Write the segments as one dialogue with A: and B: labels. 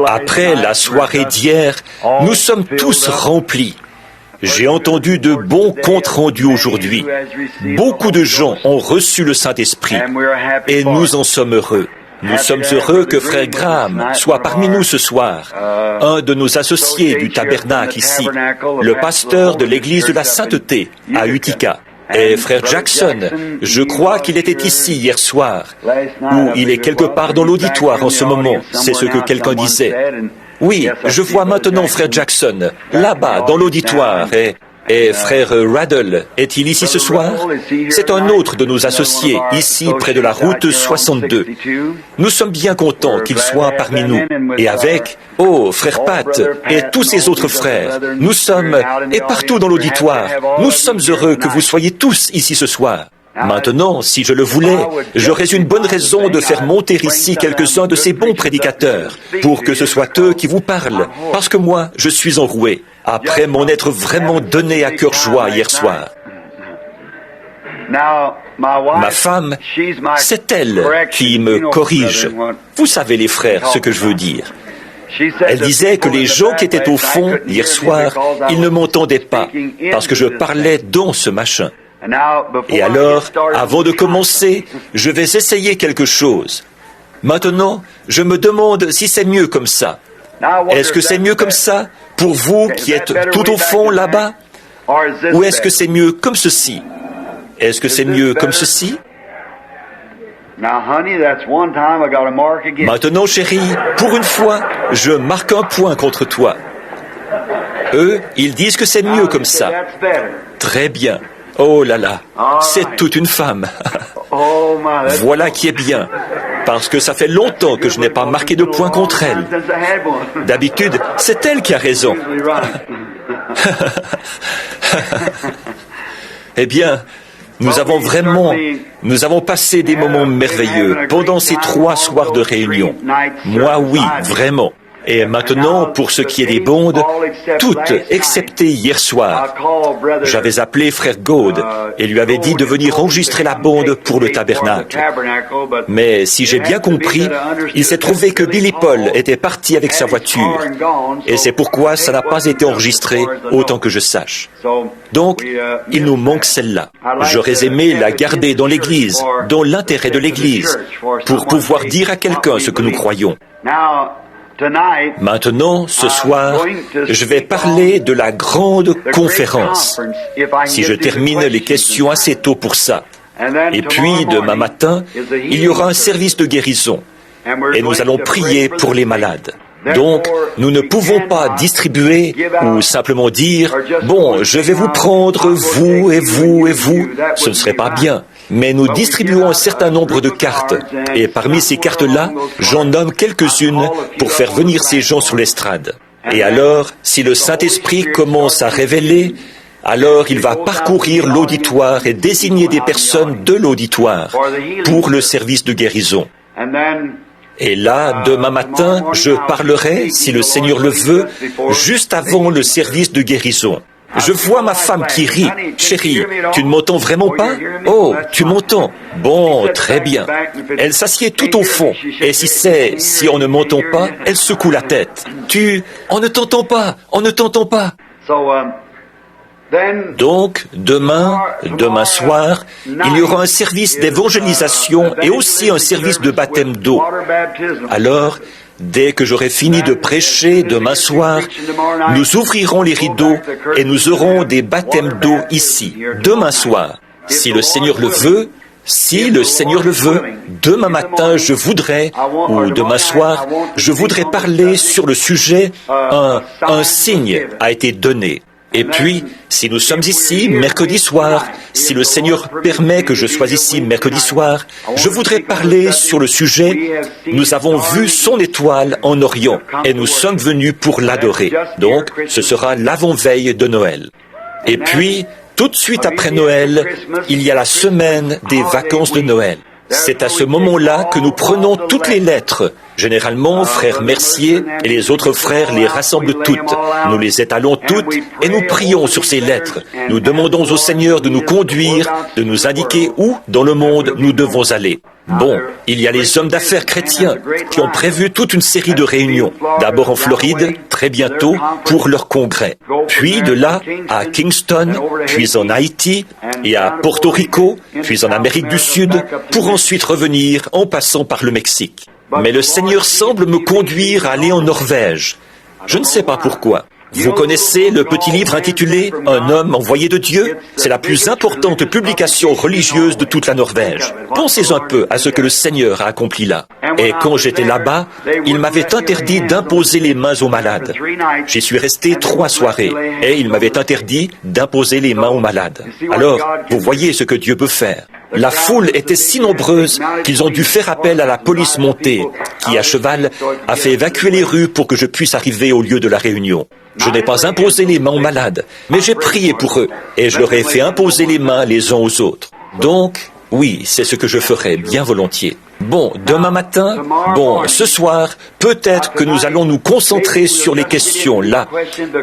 A: Après la soirée d'hier, nous sommes tous remplis. J'ai entendu de bons comptes rendus aujourd'hui. Beaucoup de gens ont reçu le Saint-Esprit et nous en sommes heureux. Nous sommes heureux que Frère Graham soit parmi nous ce soir, un de nos associés du tabernacle ici, le pasteur de l'église de la Sainteté à Utica. Et Frère Jackson, je crois qu'il était ici hier soir, ou il est quelque part dans l'auditoire en ce moment, c'est ce que quelqu'un disait. Oui, je vois maintenant Frère Jackson, là-bas, dans l'auditoire, et Frère Raddle, est-il ici ce soir? C'est un autre de nos associés, ici près de la route 62. Nous sommes bien contents qu'il soit parmi nous. Et avec, Frère Pat, et tous ses autres frères, nous sommes, et partout dans l'auditoire, nous sommes heureux que vous soyez tous ici ce soir. Maintenant, si je le voulais, j'aurais une bonne raison de faire monter ici quelques-uns de ces bons prédicateurs, pour que ce soit eux qui vous parlent, parce que moi, je suis enroué, après m'en être vraiment donné à cœur joie hier soir. Ma femme, c'est elle qui me corrige. Vous savez les frères, ce que je veux dire. Elle disait que les gens qui étaient au fond, hier soir, ils ne m'entendaient pas, parce que je parlais dans ce machin. Et alors, avant de commencer, je vais essayer quelque chose. Maintenant, je me demande si c'est mieux comme ça. Est-ce que c'est mieux comme ça pour vous qui êtes tout au fond là-bas? Ou est-ce que c'est mieux comme ceci? Est-ce que c'est mieux comme ceci? Maintenant, chérie, pour une fois, je marque un point contre toi. Eux, ils disent que c'est mieux comme ça. Très bien. Oh là là, c'est toute une femme. Voilà qui est bien, parce que ça fait longtemps que je n'ai pas marqué de point contre elle. D'habitude, c'est elle qui a raison. Eh bien, nous avons passé des moments merveilleux pendant ces 3 soirs de réunion. Moi, oui, vraiment. Et maintenant, pour ce qui est des bondes, toutes, excepté hier soir. J'avais appelé Frère Gaude et lui avais dit de venir enregistrer la bonde pour le tabernacle. Mais si j'ai bien compris, il s'est trouvé que Billy Paul était parti avec sa voiture. Et c'est pourquoi ça n'a pas été enregistré autant que je sache. Donc, il nous manque celle-là. J'aurais aimé la garder dans l'Église, dans l'intérêt de l'Église, pour pouvoir dire à quelqu'un ce que nous croyons. Maintenant, ce soir, je vais parler de la grande conférence, si je termine les questions assez tôt pour ça. Et puis, demain matin, il y aura un service de guérison, et nous allons prier pour les malades. Donc, nous ne pouvons pas distribuer ou simplement dire « Bon, je vais vous prendre, vous et vous et vous ». Ce ne serait pas bien. Mais nous distribuons un certain nombre de cartes. Et parmi ces cartes-là, j'en nomme quelques-unes pour faire venir ces gens sur l'estrade. Et alors, si le Saint-Esprit commence à révéler, alors il va parcourir l'auditoire et désigner des personnes de l'auditoire pour le service de guérison. Et là, demain matin, je parlerai, si le Seigneur le veut, juste avant le service de guérison. Je vois ma femme qui rit. Chérie, tu ne m'entends vraiment pas? Oh, tu m'entends? Bon, très bien. Elle s'assied tout au fond. Et si on ne m'entend pas, elle secoue la tête. On ne t'entend pas, on ne t'entend pas. Donc, demain soir, il y aura un service d'évangélisation et aussi un service de baptême d'eau. Alors, dès que j'aurai fini de prêcher demain soir, nous ouvrirons les rideaux et nous aurons des baptêmes d'eau ici, demain soir. Si le Seigneur le veut, demain matin, ou demain soir, je voudrais parler sur le sujet « Un signe a été donné ». Et puis, si nous sommes ici mercredi soir, si le Seigneur permet que je sois ici mercredi soir, je voudrais parler sur le sujet « Nous avons vu son étoile en Orient et nous sommes venus pour l'adorer ». Donc, ce sera l'avant-veille de Noël. Et puis, tout de suite après Noël, il y a la semaine des vacances de Noël. C'est à ce moment-là que nous prenons toutes les lettres. Généralement, frère Mercier et les autres frères les rassemblent toutes. Nous les étalons toutes et nous prions sur ces lettres. Nous demandons au Seigneur de nous conduire, de nous indiquer où dans le monde nous devons aller. Bon, il y a les hommes d'affaires chrétiens qui ont prévu toute une série de réunions. D'abord en Floride, très bientôt, pour leur congrès. Puis de là à Kingston, puis en Haïti et à Porto Rico, puis en Amérique du Sud, pour ensuite revenir en passant par le Mexique. Mais le Seigneur semble me conduire à aller en Norvège. Je ne sais pas pourquoi. Vous connaissez le petit livre intitulé « Un homme envoyé de Dieu » ? C'est la plus importante publication religieuse de toute la Norvège. Pensez un peu à ce que le Seigneur a accompli là. Et quand j'étais là-bas, il m'avait interdit d'imposer les mains aux malades. J'y suis resté 3 soirées et il m'avait interdit d'imposer les mains aux malades. Alors, vous voyez ce que Dieu peut faire. La foule était si nombreuse qu'ils ont dû faire appel à la police montée, qui, à cheval, a fait évacuer les rues pour que je puisse arriver au lieu de la réunion. Je n'ai pas imposé les mains aux malades, mais j'ai prié pour eux, et je leur ai fait imposer les mains les uns aux autres. Donc, oui, c'est ce que je ferai bien volontiers. Bon, demain matin, ce soir, peut-être que nous allons nous concentrer sur les questions là,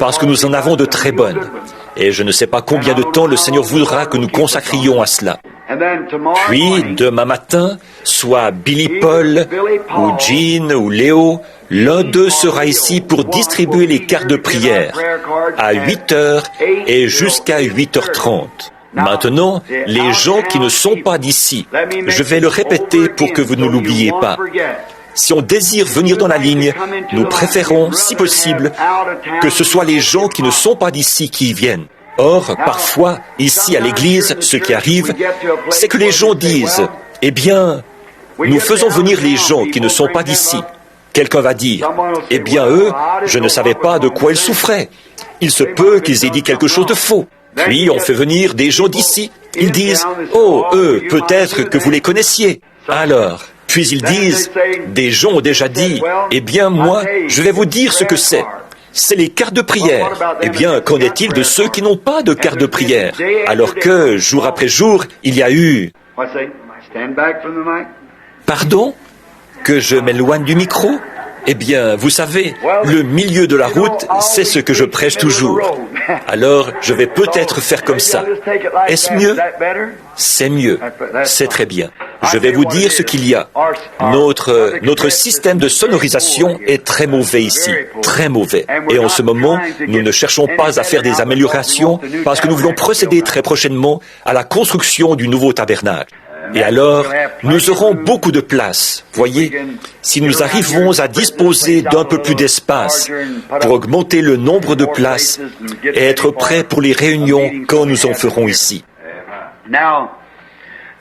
A: parce que nous en avons de très bonnes. Et je ne sais pas combien de temps le Seigneur voudra que nous consacrions à cela. Puis, demain matin, soit Billy Paul, ou Jean, ou Léo, l'un d'eux sera ici pour distribuer les cartes de prière à 8h et jusqu'à 8h30. Maintenant, les gens qui ne sont pas d'ici, je vais le répéter pour que vous ne l'oubliez pas. Si on désire venir dans la ligne, nous préférons, si possible, que ce soit les gens qui ne sont pas d'ici qui y viennent. Or, parfois, ici à l'église, ce qui arrive, c'est que les gens disent, « Eh bien, nous faisons venir les gens qui ne sont pas d'ici. » Quelqu'un va dire, « Eh bien, eux, je ne savais pas de quoi ils souffraient. Il se peut qu'ils aient dit quelque chose de faux. » Puis on fait venir des gens d'ici. Ils disent, « Oh, eux, peut-être que vous les connaissiez. » Alors, puis ils disent, des gens ont déjà dit, « Eh bien, moi, je vais vous dire ce que c'est. C'est les cartes de prière. » Eh bien, qu'en est-il de ceux qui n'ont pas de cartes de prière, alors que, jour après jour, il y a eu... Pardon ? Que je m'éloigne du micro ? Eh bien, vous savez, le milieu de la route, c'est ce que je prêche toujours. Alors, je vais peut-être faire comme ça. Est-ce mieux ? C'est mieux. C'est très bien. Je vais vous dire ce qu'il y a. Notre système de sonorisation est très mauvais ici. Très mauvais. Et en ce moment, nous ne cherchons pas à faire des améliorations parce que nous voulons procéder très prochainement à la construction du nouveau tabernacle. Et alors, nous aurons beaucoup de place. Voyez, si nous arrivons à disposer d'un peu plus d'espace pour augmenter le nombre de places et être prêts pour les réunions quand nous en ferons ici.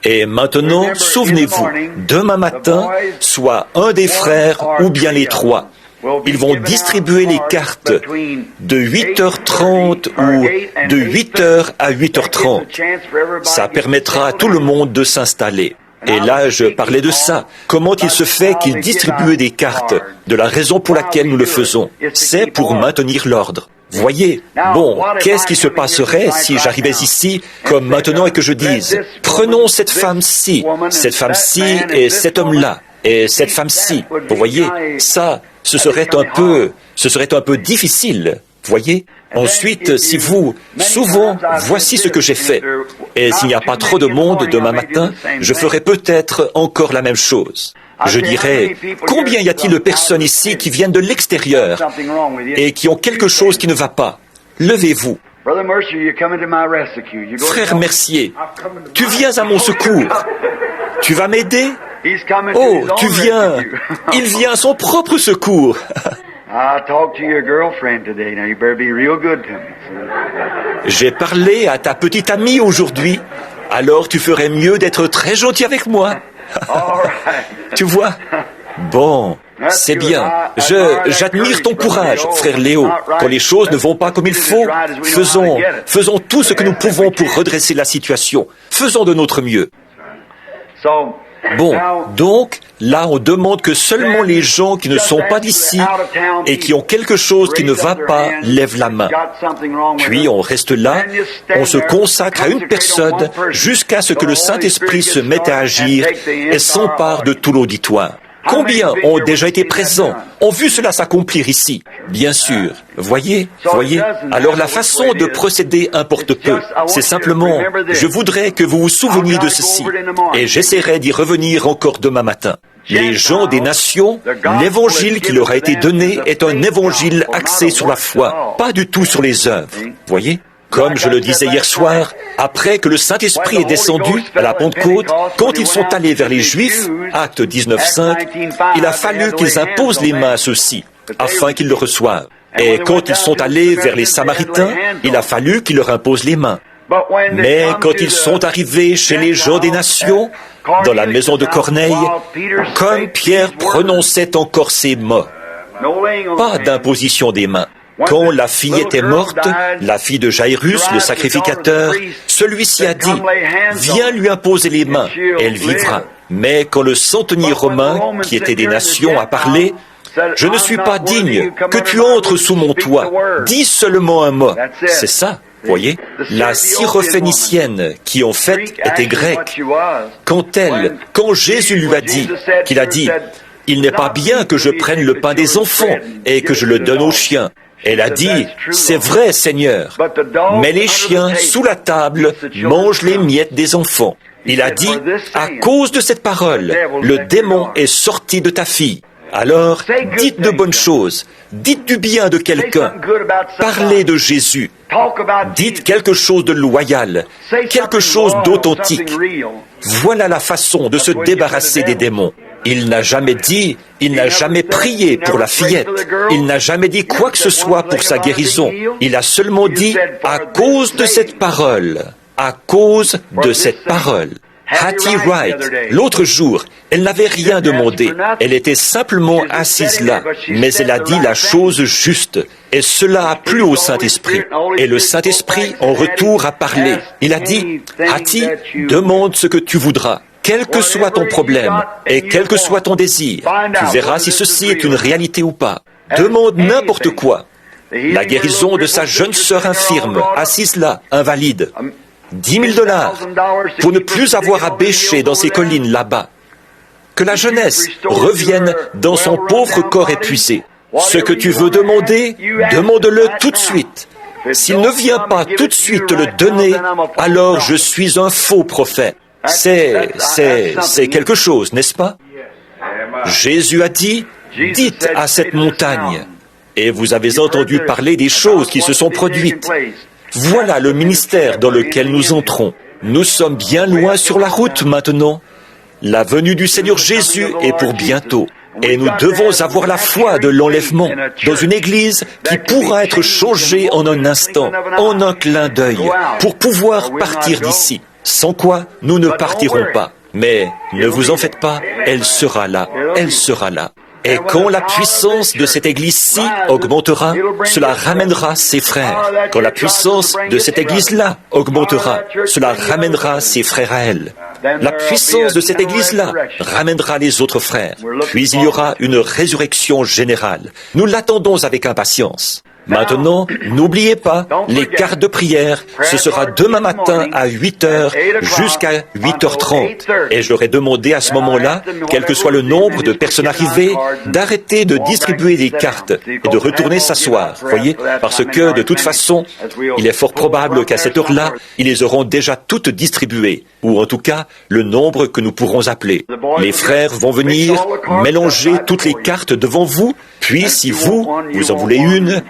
A: Et maintenant, souvenez-vous, demain matin, soit un des frères ou bien les 3. Ils vont distribuer les cartes de 8h30 ou de 8h à 8h30. Ça permettra à tout le monde de s'installer. Et là, je parlais de ça. Comment il se fait qu'ils distribuent des cartes? De la raison pour laquelle nous le faisons, c'est pour maintenir l'ordre. Voyez, qu'est-ce qui se passerait si j'arrivais ici, comme maintenant, et que je dise, prenons cette femme-ci et cet homme-là, et cette femme-ci. Vous voyez, ça, ce serait un peu difficile, voyez. Ensuite, si vous, souvent, voici ce que j'ai fait. Et s'il n'y a pas trop de monde demain matin, je ferai peut-être encore la même chose. Je dirais, combien y a-t-il de personnes ici qui viennent de l'extérieur et qui ont quelque chose qui ne va pas? Levez-vous. Frère Mercier, tu viens à mon secours. Tu vas m'aider? Oh, tu viens. Il vient à son propre secours. J'ai parlé à ta petite amie aujourd'hui, alors tu ferais mieux d'être très gentil avec moi. Tu vois? Bon, c'est bien. J'admire ton courage, frère Léo. Quand les choses ne vont pas comme il faut, faisons tout ce que nous pouvons pour redresser la situation. Faisons de notre mieux. Bon, donc, là, on demande que seulement les gens qui ne sont pas d'ici et qui ont quelque chose qui ne va pas lèvent la main. Puis, on reste là, on se consacre à une personne jusqu'à ce que le Saint-Esprit se mette à agir et s'empare de tout l'auditoire. Combien ont déjà été présents, ont vu cela s'accomplir ici? Bien sûr. Voyez. Alors la façon de procéder importe peu. C'est simplement, je voudrais que vous vous souveniez de ceci, et j'essaierai d'y revenir encore demain matin. Les gens des nations, l'évangile qui leur a été donné est un évangile axé sur la foi, pas du tout sur les œuvres. Voyez? Comme je le disais hier soir, après que le Saint-Esprit est descendu à la Pentecôte, quand ils sont allés vers les Juifs, Actes 19.5, il a fallu qu'ils imposent les mains à ceux-ci, afin qu'ils le reçoivent. Et quand ils sont allés vers les Samaritains, il a fallu qu'ils leur imposent les mains. Mais quand ils sont arrivés chez les gens des nations, dans la maison de Corneille, comme Pierre prononçait encore ces mots, pas d'imposition des mains. Quand la fille était morte, la fille de Jairus, le sacrificateur, celui-ci a dit, « Viens lui imposer les mains, elle vivra. » Mais quand le centenier romain, qui était des nations, a parlé, « Je ne suis pas digne que tu entres sous mon toit. Dis seulement un mot. » C'est ça, voyez. La syrophénicienne, qui en fait était grecque, quand Jésus lui a dit, qu'il a dit, « Il n'est pas bien que je prenne le pain des enfants et que je le donne aux chiens. » Elle a dit, « C'est vrai, Seigneur, mais les chiens, sous la table, mangent les miettes des enfants. » Il a dit, « À cause de cette parole, le démon est sorti de ta fille. Alors, dites de bonnes choses, dites du bien de quelqu'un, parlez de Jésus, dites quelque chose de loyal, quelque chose d'authentique. » Voilà la façon de se débarrasser des démons. Il n'a jamais dit, il n'a jamais prié pour la fillette, il n'a jamais dit quoi que ce soit pour sa guérison. Il a seulement dit, à cause de cette parole, à cause de cette parole. Hattie Wright, l'autre jour, elle n'avait rien demandé, elle était simplement assise là, mais elle a dit la chose juste, et cela a plu au Saint-Esprit. Et le Saint-Esprit, en retour, a parlé. Il a dit, Hattie, demande ce que tu voudras. Quel que soit ton problème et quel que soit ton désir, tu verras si ceci est une réalité ou pas. Demande n'importe quoi. La guérison de sa jeune sœur infirme, assise là, invalide. $10 000 pour ne plus avoir à bêcher dans ces collines là-bas. Que la jeunesse revienne dans son pauvre corps épuisé. Ce que tu veux demander, demande-le tout de suite. S'il ne vient pas tout de suite te le donner, alors je suis un faux prophète. C'est quelque chose, n'est-ce pas? Jésus a dit, dites à cette montagne. Et vous avez entendu parler des choses qui se sont produites. Voilà le ministère dans lequel nous entrons. Nous sommes bien loin sur la route maintenant. La venue du Seigneur Jésus est pour bientôt. Et nous devons avoir la foi de l'enlèvement dans une église qui pourra être changée en un instant, en un clin d'œil, pour pouvoir partir d'ici. Sans quoi, nous ne partirons pas. Mais ne vous en faites pas, elle sera là, elle sera là. Et quand la puissance de cette église-ci augmentera, cela ramènera ses frères. Quand la puissance de cette église-là augmentera, cela ramènera ses frères à elle. La puissance de cette église-là ramènera les autres frères. Puis il y aura une résurrection générale. Nous l'attendons avec impatience. Maintenant, n'oubliez pas, les cartes de prière, ce sera demain matin à 8h jusqu'à 8h30. Et je leur ai demandé à ce moment-là, quel que soit le nombre de personnes arrivées, d'arrêter de distribuer les cartes et de retourner s'asseoir, voyez, parce que de toute façon, il est fort probable qu'à cette heure-là, ils les auront déjà toutes distribuées, ou en tout cas, le nombre que nous pourrons appeler. Les frères vont venir mélanger toutes les cartes devant vous, puis si vous en voulez une,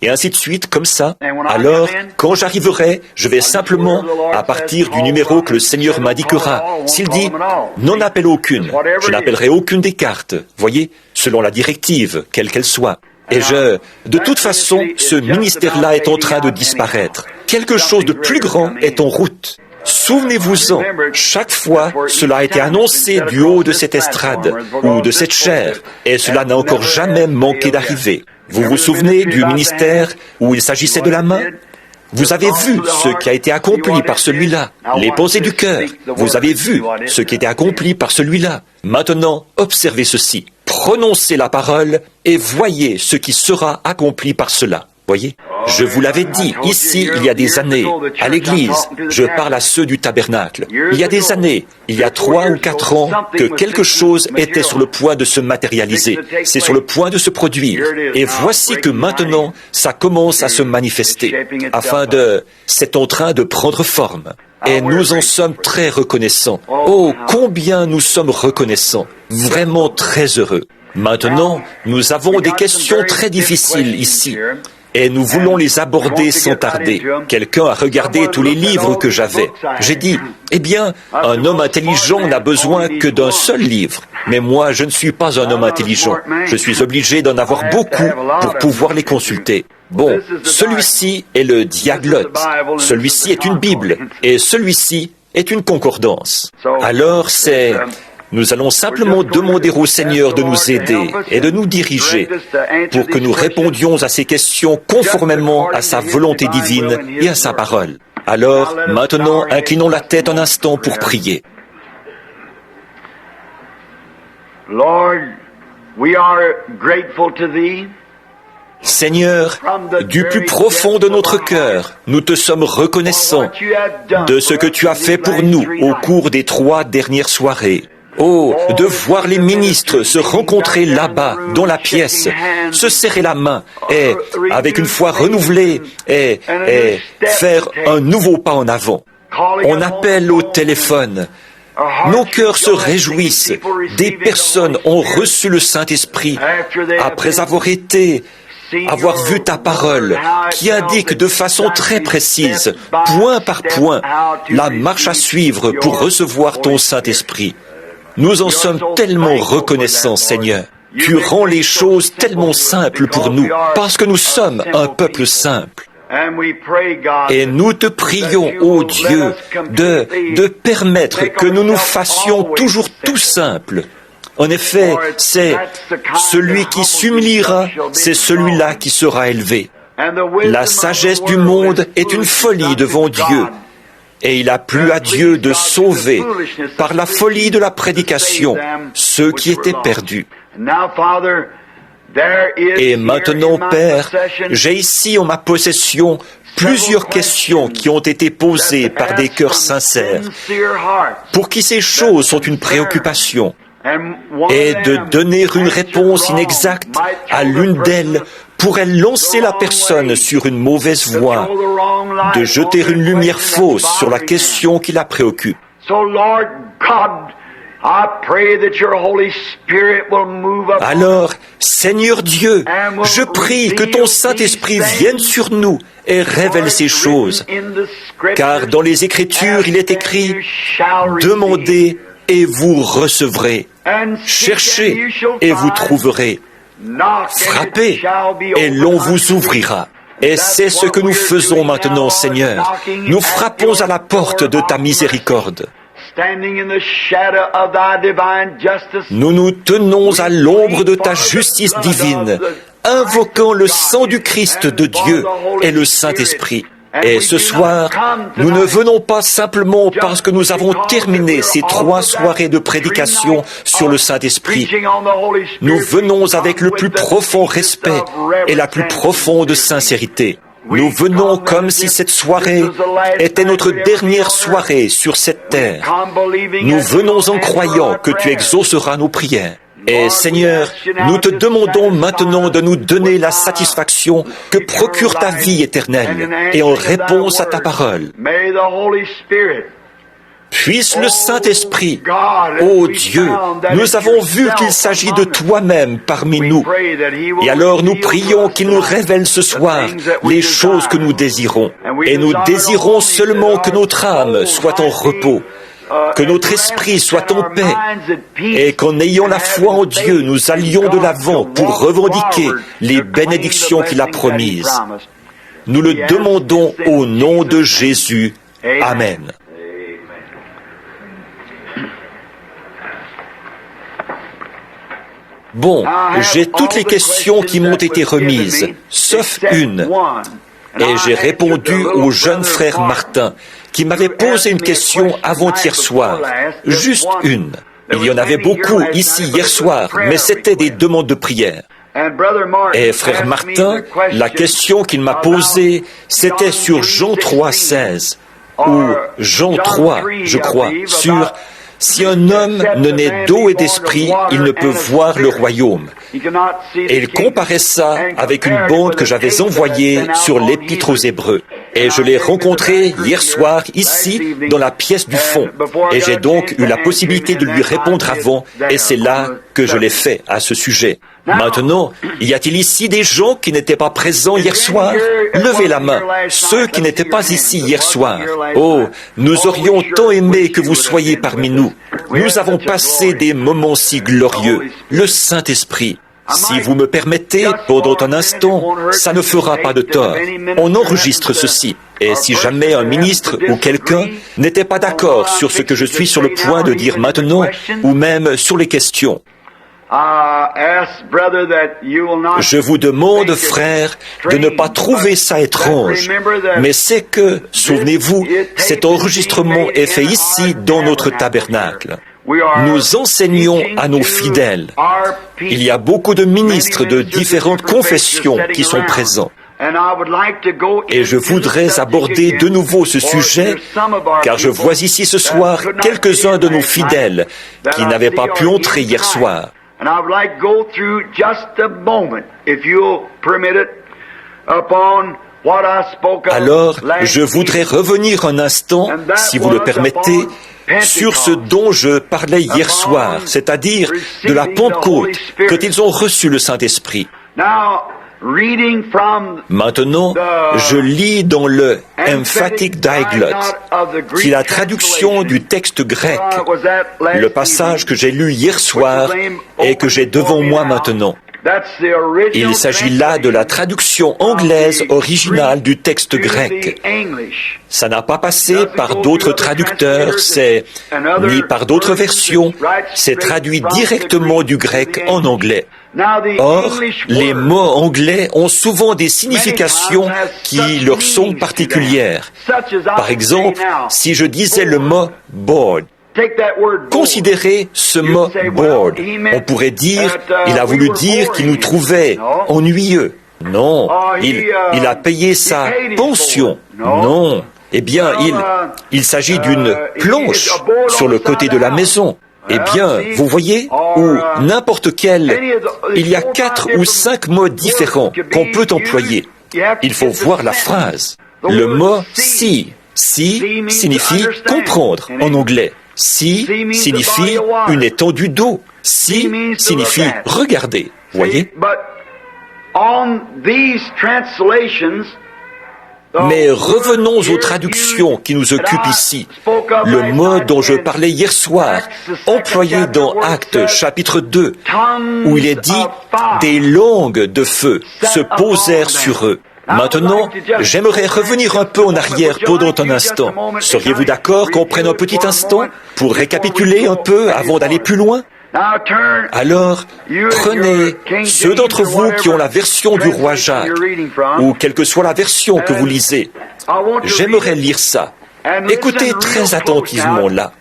A: et ainsi de suite, comme ça. Alors, quand j'arriverai, je vais simplement, à partir du numéro que le Seigneur m'indiquera, s'il dit « n'en appelle aucune », je n'appellerai aucune des cartes, voyez, selon la directive, quelle qu'elle soit. Et de toute façon, ce ministère-là est en train de disparaître. Quelque chose de plus grand est en route. Souvenez-vous-en, chaque fois, cela a été annoncé du haut de cette estrade ou de cette chaire, et cela n'a encore jamais manqué d'arriver. Vous vous souvenez du ministère où il s'agissait de la main? Vous avez vu ce qui a été accompli par celui-là, les pensées du cœur. Vous avez vu ce qui a été accompli par celui-là. Maintenant, observez ceci. Prononcez la parole et voyez ce qui sera accompli par cela. Voyez, je vous l'avais dit, ici, il y a des années, à l'église, je parle à ceux du tabernacle. Il y a des années, il y a 3 ou 4 ans, que quelque chose était sur le point de se matérialiser. C'est sur le point de se produire. Et voici que maintenant, ça commence à se manifester. C'est en train de prendre forme. Et nous en sommes très reconnaissants. Oh, combien nous sommes reconnaissants. Vraiment très heureux. Maintenant, nous avons des questions très difficiles ici. Et nous voulons les aborder sans tarder. Quelqu'un a regardé tous les livres que j'avais. J'ai dit, eh bien, un homme intelligent n'a besoin que d'un seul livre. Mais moi, je ne suis pas un homme intelligent. Je suis obligé d'en avoir beaucoup pour pouvoir les consulter. Bon, celui-ci est le diaglotte, celui-ci est une Bible, et celui-ci est une concordance. Alors nous allons simplement demander au Seigneur de nous aider et de nous diriger pour que nous répondions à ces questions conformément à sa volonté divine et à sa parole. Alors, maintenant, inclinons la tête un instant pour prier.
B: Lord, we are grateful to Thee.
A: Seigneur, du plus profond de notre cœur, nous te sommes reconnaissants de ce que tu as fait pour nous au cours des 3 dernières soirées. Oh, de voir les ministres se rencontrer là-bas, dans la pièce, se serrer la main et, avec une foi renouvelée, et faire un nouveau pas en avant. On appelle au téléphone. Nos cœurs se réjouissent. Des personnes ont reçu le Saint-Esprit après avoir vu ta parole qui indique de façon très précise, point par point, la marche à suivre pour recevoir ton Saint-Esprit. Nous en sommes tellement reconnaissants, Seigneur. Tu rends les choses tellement simples pour nous, parce que nous sommes un peuple simple. Et nous te prions, ô Dieu, de permettre que nous nous fassions toujours tout simple. En effet, c'est celui qui s'humiliera, c'est celui-là qui sera élevé. La sagesse du monde est une folie devant Dieu. Et il a plu à Dieu de sauver, par la folie de la prédication, ceux qui étaient perdus. Et maintenant, Père, j'ai ici en ma possession plusieurs questions qui ont été posées par des cœurs sincères, pour qui ces choses sont une préoccupation, et de donner une réponse inexacte à l'une d'elles pourrait lancer la personne sur une mauvaise voie, de jeter une lumière fausse sur la question qui la préoccupe. Alors, Seigneur Dieu, je prie que ton Saint-Esprit vienne sur nous et révèle ces choses, car dans les Écritures, il est écrit « Demandez et vous recevrez, cherchez et vous trouverez, frappez et l'on vous ouvrira. » Et c'est ce que nous faisons maintenant, Seigneur. Nous frappons à la porte de ta miséricorde. Nous nous tenons à l'ombre de ta justice divine, invoquant le sang du Christ de Dieu et le Saint-Esprit. Et ce soir, nous ne venons pas simplement parce que nous avons terminé ces 3 soirées de prédication sur le Saint-Esprit. Nous venons avec le plus profond respect et la plus profonde sincérité. Nous venons comme si cette soirée était notre dernière soirée sur cette terre. Nous venons en croyant que tu exauceras nos prières. Et Seigneur, nous te demandons maintenant de nous donner la satisfaction que procure ta vie éternelle et en réponse à ta parole. Puisse le Saint-Esprit, ô Dieu, nous avons vu qu'il s'agit de toi-même parmi nous. Et alors nous prions qu'il nous révèle ce soir les choses que nous désirons. Et nous désirons seulement que notre âme soit en repos, que notre esprit soit en paix, et qu'en ayant la foi en Dieu, nous allions de l'avant pour revendiquer les bénédictions qu'il a promises. Nous le demandons au nom de Jésus. Amen. Bon, j'ai toutes les questions qui m'ont été remises, sauf une. Et j'ai répondu au jeune frère Martin, qui m'avait posé une question avant-hier soir. Juste une. Il y en avait beaucoup ici hier soir, mais c'était des demandes de prière. Et frère Martin, la question qu'il m'a posée, c'était sur Jean 3,16, ou Jean 3, je crois, sur « Si un homme ne naît d'eau et d'esprit, il ne peut voir le royaume ». Et il comparait ça avec une bande que j'avais envoyée sur l'Épître aux Hébreux. Et je l'ai rencontré hier soir, ici, dans la pièce du fond. Et j'ai donc eu la possibilité de lui répondre avant, et c'est là que je l'ai fait à ce sujet. Maintenant, y a-t-il ici des gens qui n'étaient pas présents hier soir? Levez la main, ceux qui n'étaient pas ici hier soir. Oh, nous aurions tant aimé que vous soyez parmi nous. Nous avons passé des moments si glorieux. Le Saint-Esprit. Si vous me permettez, pendant un instant, ça ne fera pas de tort. On enregistre ceci. Et si jamais un ministre ou quelqu'un n'était pas d'accord sur ce que je suis sur le point de dire maintenant, ou même sur les questions, je vous demande, frère, de ne pas trouver ça étrange, mais c'est que, souvenez-vous, cet enregistrement est fait ici, dans notre tabernacle. Nous enseignons à nos fidèles. Il y a beaucoup de ministres de différentes confessions qui sont présents. Et je voudrais aborder de nouveau ce sujet, car je vois ici ce soir quelques-uns de nos fidèles qui n'avaient pas pu entrer hier soir. Alors, je voudrais revenir un instant, si vous le permettez, sur ce dont je parlais hier soir, c'est-à-dire de la Pentecôte, quand ils ont reçu le Saint-Esprit. Maintenant, je lis dans le Emphatic Diglot, qui est la traduction du texte grec, le passage que j'ai lu hier soir et que j'ai devant moi maintenant. Il s'agit là de la traduction anglaise originale du texte grec. Ça n'a pas passé par d'autres traducteurs, ni par d'autres versions, c'est traduit directement du grec en anglais. Or, les mots anglais ont souvent des significations qui leur sont particulières. Par exemple, si je disais le mot « bored », considérez ce mot « bored ». On pourrait dire, il a voulu dire qu'il nous trouvait ennuyeux. Non, il a payé sa pension. Non. Eh bien, il s'agit d'une planche sur le côté de la maison. Eh bien, vous voyez, ou n'importe quel, il y a 4 ou 5 mots différents qu'on peut employer. Il faut voir la phrase. Le mot « see » signifie « comprendre » en anglais. « See » signifie une étendue d'eau. « See » signifie « regarder ». Voyez? Mais revenons aux traductions qui nous occupent ici. Le mot dont je parlais hier soir, employé dans Actes chapitre 2, où il est dit « des langues de feu se posèrent sur eux ». Maintenant, j'aimerais revenir un peu en arrière pendant un instant. Seriez-vous d'accord qu'on prenne un petit instant pour récapituler un peu avant d'aller plus loin? Alors, prenez ceux d'entre vous qui ont la version du roi Jacques, ou quelle que soit la version que vous lisez. J'aimerais lire ça. Écoutez très attentivement là.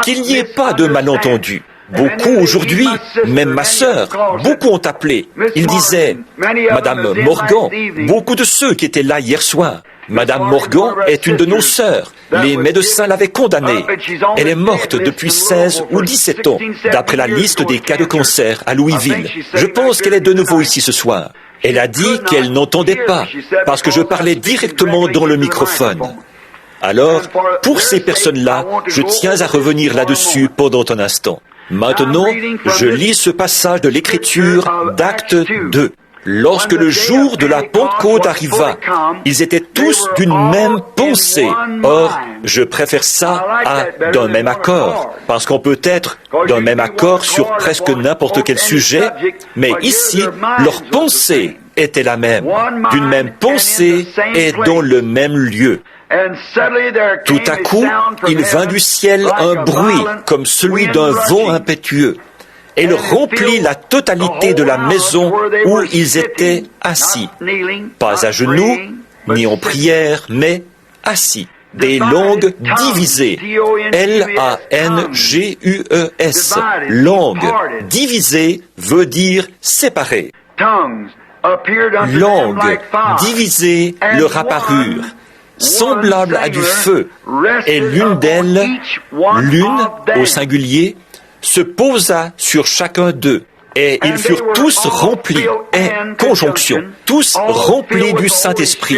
A: Qu'il n'y ait pas de malentendu. Beaucoup aujourd'hui, même ma sœur, beaucoup ont appelé. Ils disaient, Madame Morgan, beaucoup de ceux qui étaient là hier soir. Madame Morgan est une de nos sœurs. Les médecins l'avaient condamnée. Elle est morte depuis 16 ou 17 ans, d'après la liste des cas de cancer à Louisville. Je pense qu'elle est de nouveau ici ce soir. Elle a dit qu'elle n'entendait pas, parce que je parlais directement dans le microphone. Alors, pour ces personnes-là, je tiens à revenir là-dessus pendant un instant. Maintenant, je lis ce passage de l'Écriture d'Actes 2. Lorsque le jour de la Pentecôte arriva, ils étaient tous d'une même pensée. Or, je préfère ça à d'un même accord, parce qu'on peut être d'un même accord sur presque n'importe quel sujet, mais ici, leur pensée était la même, d'une même pensée et dans le même lieu. Tout à coup, il vint du ciel un bruit comme celui d'un vent impétueux. Et il remplit la totalité de la maison où ils étaient assis. Pas à genoux, ni en prière, mais assis. Des langues divisées. L-A-N-G-U-E-S. Langue divisée veut dire séparée. Langues divisées leur apparurent, semblables à du feu, et l'une d'elles, l'une au singulier, se posa sur chacun d'eux. Et ils furent tous remplis, et conjonction, tous remplis du Saint-Esprit,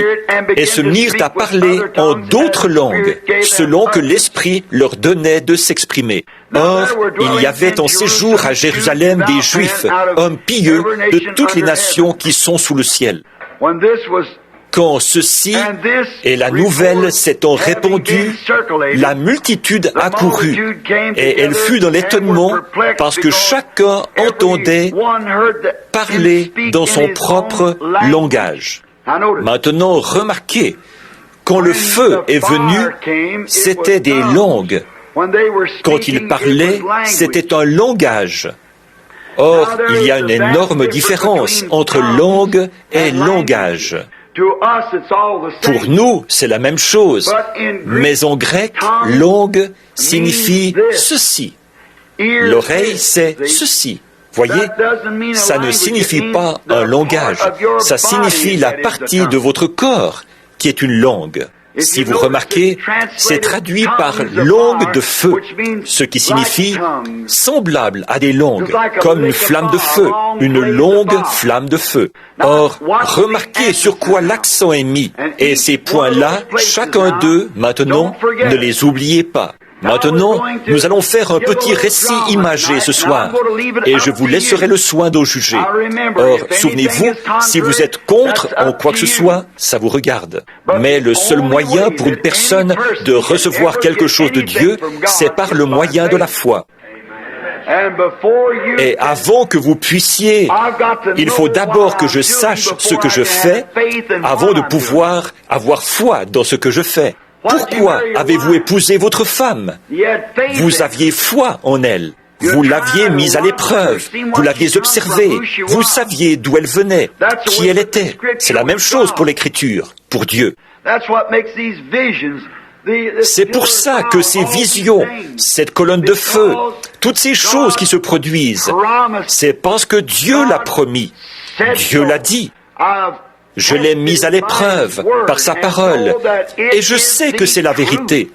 A: et se mirent à parler en d'autres langues, selon que l'Esprit leur donnait de s'exprimer. Or, il y avait en séjour à Jérusalem des Juifs, hommes pieux de toutes les nations qui sont sous le ciel. Quand ceci et la nouvelle s'étant répandue, la multitude accourut, et elle fut dans l'étonnement parce que chacun entendait parler dans son propre langage. Maintenant, remarquez, quand le feu est venu, c'était des langues. Quand il parlait, c'était un langage. Or, il y a une énorme différence entre langue et langage. Pour nous, c'est la même chose, mais en grec, langue signifie ceci. L'oreille, c'est ceci. Voyez, ça ne signifie pas un langage, ça signifie la partie de votre corps qui est une langue. Si vous remarquez, c'est traduit par langue de feu, ce qui signifie semblable à des langues, comme une flamme de feu, une longue flamme de feu. Or, remarquez sur quoi l'accent est mis, et ces points-là, chacun d'eux, maintenant, ne les oubliez pas. Maintenant, nous allons faire un petit récit imagé ce soir, et je vous laisserai le soin d'en juger. Or, souvenez-vous, si vous êtes contre en quoi que ce soit, ça vous regarde. Mais le seul moyen pour une personne de recevoir quelque chose de Dieu, c'est par le moyen de la foi. Et avant que vous puissiez, il faut d'abord que je sache ce que je fais, avant de pouvoir avoir foi dans ce que je fais. Pourquoi avez-vous épousé votre femme? Vous aviez foi en elle. Vous l'aviez mise à l'épreuve. Vous l'aviez observée. Vous saviez d'où elle venait, qui elle était. C'est la même chose pour l'Écriture, pour Dieu. C'est pour ça que ces visions, cette colonne de feu, toutes ces choses qui se produisent, c'est parce que Dieu l'a promis. Dieu l'a dit. Je l'ai mise à l'épreuve par sa parole, et je sais que c'est la vérité.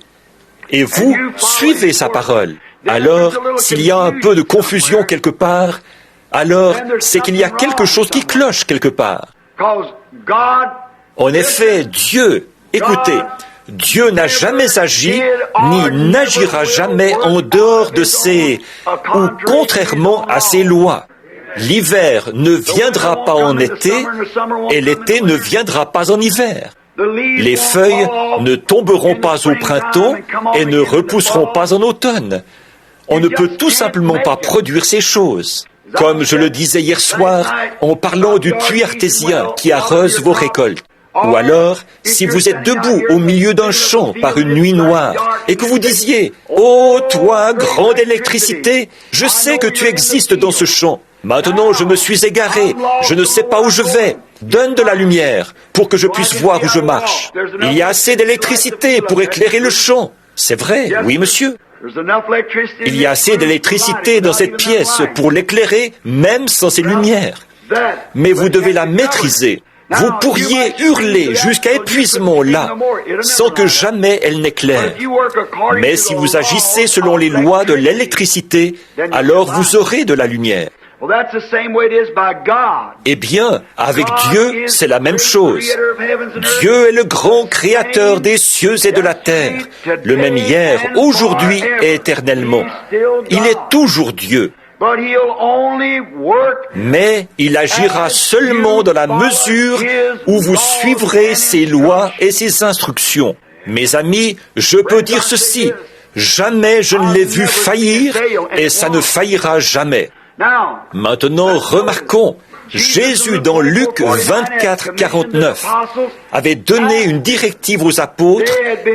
A: Et vous suivez sa parole. Alors, s'il y a un peu de confusion quelque part, alors c'est qu'il y a quelque chose qui cloche quelque part. En effet, Dieu, écoutez, Dieu n'a jamais agi, ni n'agira jamais en dehors de ses, ou contrairement à ses lois. L'hiver ne viendra pas en été, et l'été ne viendra pas en hiver. Les feuilles ne tomberont pas au printemps et ne repousseront pas en automne. On ne peut tout simplement pas produire ces choses. Comme je le disais hier soir en parlant du puits artésien qui arrose vos récoltes. Ou alors, si vous êtes debout au milieu d'un champ par une nuit noire et que vous disiez « Oh, toi, grande électricité, je sais que tu existes dans ce champ. Maintenant, je me suis égaré, je ne sais pas où je vais. Donne de la lumière pour que je puisse voir où je marche. Il y a assez d'électricité pour éclairer le champ. » C'est vrai, oui, monsieur. Il y a assez d'électricité dans cette pièce pour l'éclairer, même sans ces lumières. Mais vous devez la maîtriser. Vous pourriez hurler jusqu'à épuisement là, sans que jamais elle n'éclaire. Mais si vous agissez selon les lois de l'électricité, alors vous aurez de la lumière. Eh bien, avec Dieu, c'est la même chose. Dieu est le grand créateur des cieux et de la terre, le même hier, aujourd'hui et éternellement. Il est toujours Dieu. Mais il agira seulement dans la mesure où vous suivrez ses lois et ses instructions. Mes amis, je peux dire ceci, jamais je ne l'ai vu faillir et ça ne faillira jamais. Maintenant, remarquons, Jésus dans Luc 24, 49 avait donné une directive aux apôtres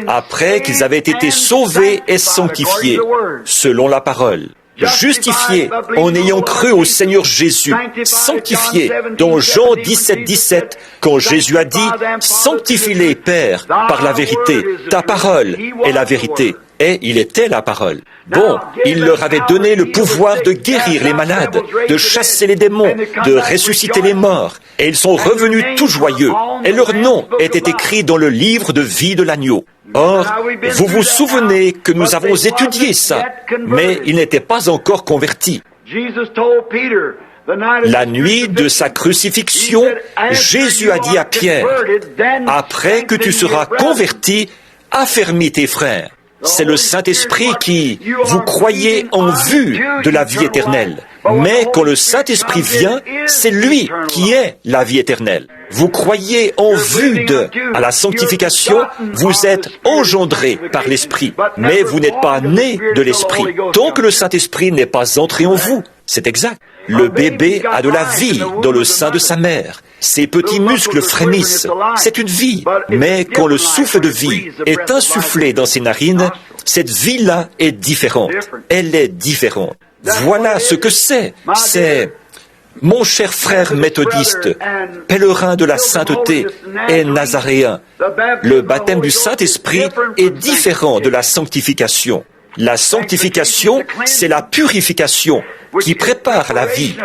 A: après qu'ils avaient été sauvés et sanctifiés, selon la parole. Justifiés en ayant cru au Seigneur Jésus, sanctifiés, dans Jean 17, 17, quand Jésus a dit « Sanctifie-les, Père, par la vérité, ta parole est la vérité ». et il était la parole. Bon, il leur avait donné le pouvoir de guérir les malades, de chasser les démons, de ressusciter les morts, et ils sont revenus tout joyeux, et leur nom était écrit dans le livre de vie de l'agneau. Or, vous vous souvenez que nous avons étudié ça, mais ils n'étaient pas encore convertis. La nuit de sa crucifixion, Jésus a dit à Pierre, « Après que tu seras converti, affermis tes frères. » C'est le Saint-Esprit qui, vous croyez en vue de la vie éternelle. Mais quand le Saint-Esprit vient, c'est lui qui est la vie éternelle. Vous croyez en vue de, à la sanctification, vous êtes engendrés par l'Esprit, mais vous n'êtes pas nés de l'Esprit, tant que le Saint-Esprit n'est pas entré en vous. C'est exact. Le bébé a de la vie dans le sein de sa mère. Ses petits muscles frémissent. C'est une vie. Mais quand le souffle de vie est insufflé dans ses narines, cette vie-là est différente. Elle est différente. Voilà ce que c'est. C'est mon cher frère méthodiste, pèlerin de la sainteté et nazaréen. Le baptême du Saint-Esprit est différent de la sanctification. La sanctification, c'est la purification qui prépare la vie.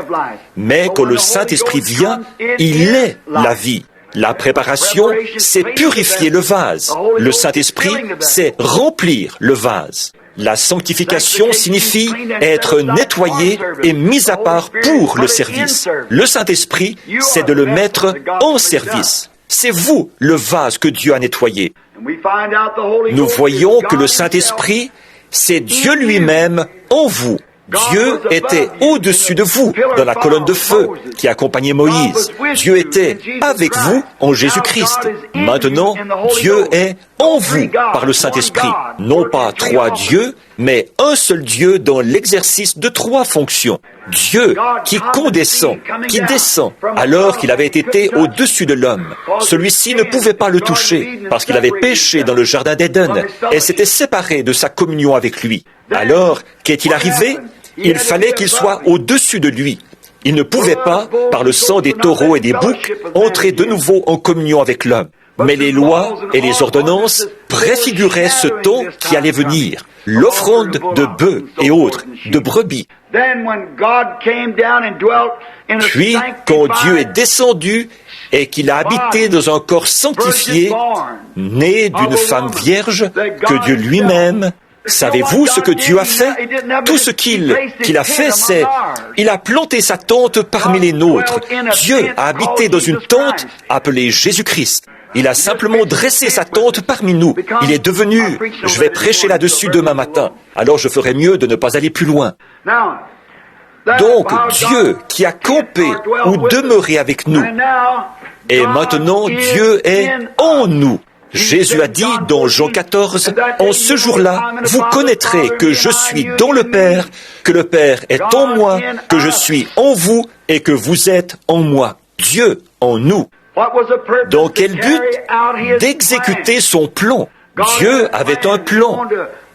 A: Mais quand le Saint-Esprit vient, il est la vie. La préparation, c'est purifier le vase. Le Saint-Esprit, c'est remplir le vase. La sanctification signifie être nettoyé et mis à part pour le service. Le Saint-Esprit, c'est de le mettre en service. C'est vous, le vase que Dieu a nettoyé. Nous voyons que le Saint-Esprit, c'est Dieu lui-même en vous. Dieu était au-dessus de vous dans la colonne de feu qui accompagnait Moïse. Dieu était avec vous en Jésus-Christ. Maintenant, Dieu est en vous par le Saint-Esprit. Non pas trois dieux, mais un seul Dieu dans l'exercice de trois fonctions. Dieu qui condescend, qui descend, alors qu'il avait été au-dessus de l'homme. Celui-ci ne pouvait pas le toucher parce qu'il avait péché dans le jardin d'Éden et s'était séparé de sa communion avec lui. Alors, qu'est-il arrivé? Il fallait qu'il soit au-dessus de lui. Il ne pouvait pas, par le sang des taureaux et des boucs, entrer de nouveau en communion avec l'homme. Mais les lois et les ordonnances préfiguraient ce temps qui allait venir, l'offrande de bœufs et autres, de brebis. Puis, quand Dieu est descendu et qu'il a habité dans un corps sanctifié, né d'une femme vierge, que Dieu lui-même, savez-vous ce que Dieu a fait? Tout ce qu'il a fait, c'est, il a planté sa tente parmi les nôtres. Dieu a habité dans une tente appelée Jésus-Christ. Il a simplement dressé sa tente parmi nous. Il est devenu, je vais prêcher là-dessus demain matin. Alors je ferais mieux de ne pas aller plus loin. Donc, Dieu qui a campé ou demeuré avec nous. Et maintenant, Dieu est en nous. Jésus a dit dans Jean 14, « En ce jour-là, vous connaîtrez que je suis dans le Père, que le Père est en moi, que je suis en vous et que vous êtes en moi. » Dieu en nous. Dans quel but? D'exécuter son plan. Dieu avait un plan.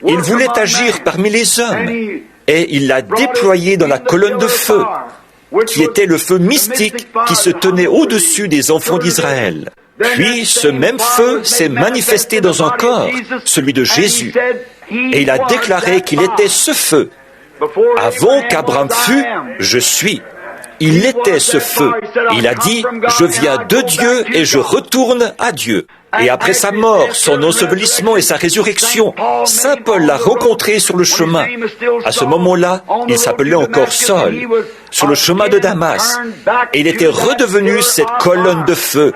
A: Il voulait agir parmi les hommes. Et il l'a déployé dans la colonne de feu, qui était le feu mystique qui se tenait au-dessus des enfants d'Israël. Puis ce même feu s'est manifesté dans un corps, celui de Jésus, et il a déclaré qu'il était ce feu. Avant qu'Abraham fût, je suis. Il était ce feu. Il a dit, je viens de Dieu et je retourne à Dieu. Et après sa mort, son ensevelissement et sa résurrection, Saint Paul l'a rencontré sur le chemin. À ce moment-là, il s'appelait encore Saul, sur le chemin de Damas. Et il était redevenu cette colonne de feu,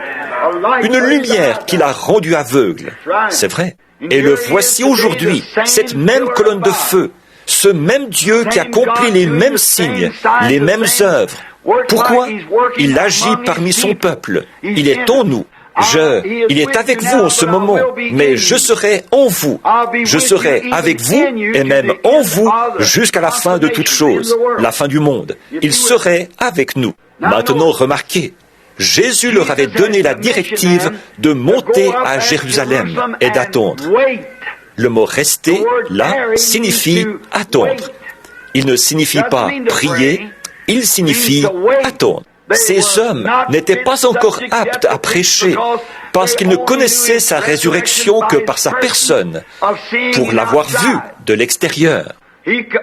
A: une lumière qui l'a rendu aveugle. C'est vrai. Et le voici aujourd'hui, cette même colonne de feu, ce même Dieu qui accomplit les mêmes signes, les mêmes œuvres. Pourquoi? Il agit parmi son peuple. Il est en nous. Il est avec vous en ce moment, mais je serai en vous. Je serai avec vous et même en vous jusqu'à la fin de toutes choses, la fin du monde. Il serait avec nous. Maintenant, remarquez, Jésus leur avait donné la directive de monter à Jérusalem et d'attendre. Le mot « rester » là signifie attendre. Il ne signifie pas prier, il signifie attendre. Ces hommes n'étaient pas encore aptes à prêcher parce qu'ils ne connaissaient sa résurrection que par sa personne, pour l'avoir vue de l'extérieur. Il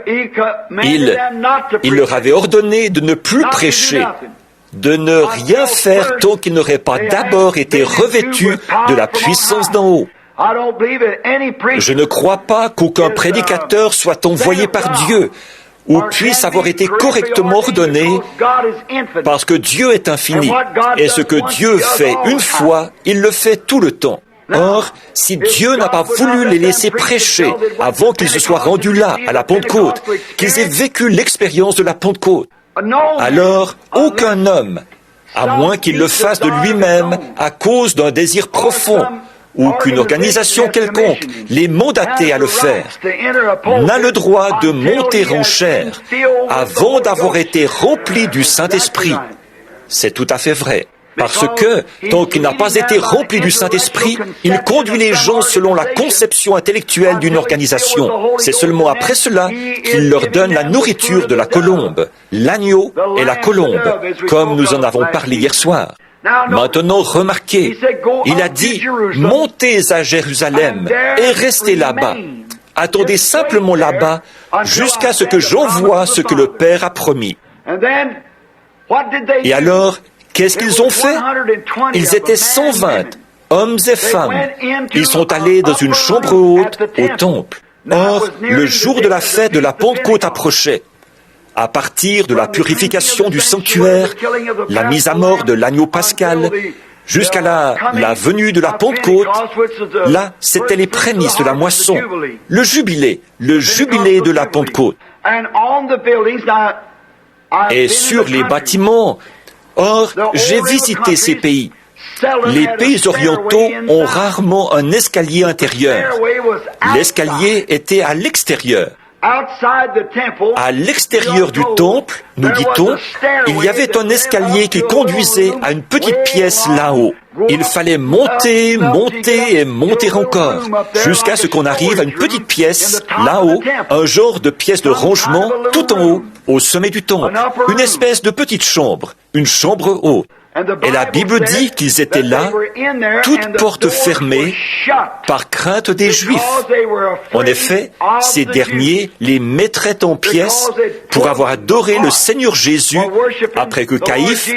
A: leur avait ordonné de ne plus prêcher, de ne rien faire tant qu'ils n'auraient pas d'abord été revêtus de la puissance d'en haut. Je ne crois pas qu'aucun prédicateur soit envoyé par Dieu ou puisse avoir été correctement ordonné, parce que Dieu est infini, et ce que Dieu fait une fois, il le fait tout le temps. Or, si Dieu n'a pas voulu les laisser prêcher avant qu'ils se soient rendus là, à la Pentecôte, qu'ils aient vécu l'expérience de la Pentecôte, alors aucun homme, à moins qu'il le fasse de lui-même à cause d'un désir profond, ou qu'une organisation quelconque l'ait mandaté à le faire, n'a le droit de monter en chair avant d'avoir été rempli du Saint-Esprit. C'est tout à fait vrai. Parce que, tant qu'il n'a pas été rempli du Saint-Esprit, il conduit les gens selon la conception intellectuelle d'une organisation. C'est seulement après cela qu'il leur donne la nourriture de la colombe, l'agneau et la colombe, comme nous en avons parlé hier soir. Maintenant, remarquez, il a dit, « Montez à Jérusalem et restez là-bas. Attendez simplement là-bas jusqu'à ce que j'envoie ce que le Père a promis. » Et alors, qu'est-ce qu'ils ont fait? Ils étaient 120, hommes et femmes. Ils sont allés dans une chambre haute au temple. Or, le jour de la fête de la Pentecôte approchait. À partir de la purification du sanctuaire, la mise à mort de l'agneau pascal, jusqu'à la venue de la Pentecôte, là, c'étaient les prémices de la moisson, le jubilé de la Pentecôte. Et sur les bâtiments, or, j'ai visité ces pays. Les pays orientaux ont rarement un escalier intérieur. L'escalier était à l'extérieur. À l'extérieur du temple, nous dit-on, il y avait un escalier qui conduisait à une petite pièce là-haut. Il fallait monter, monter et monter encore, jusqu'à ce qu'on arrive à une petite pièce là-haut, un genre de pièce de rangement tout en haut, au sommet du temple, une espèce de petite chambre, une chambre haute. Et la Bible dit qu'ils étaient là, toutes portes fermées, par crainte des Juifs. En effet, ces derniers les mettraient en pièces pour avoir adoré le Seigneur Jésus après que Caïphe,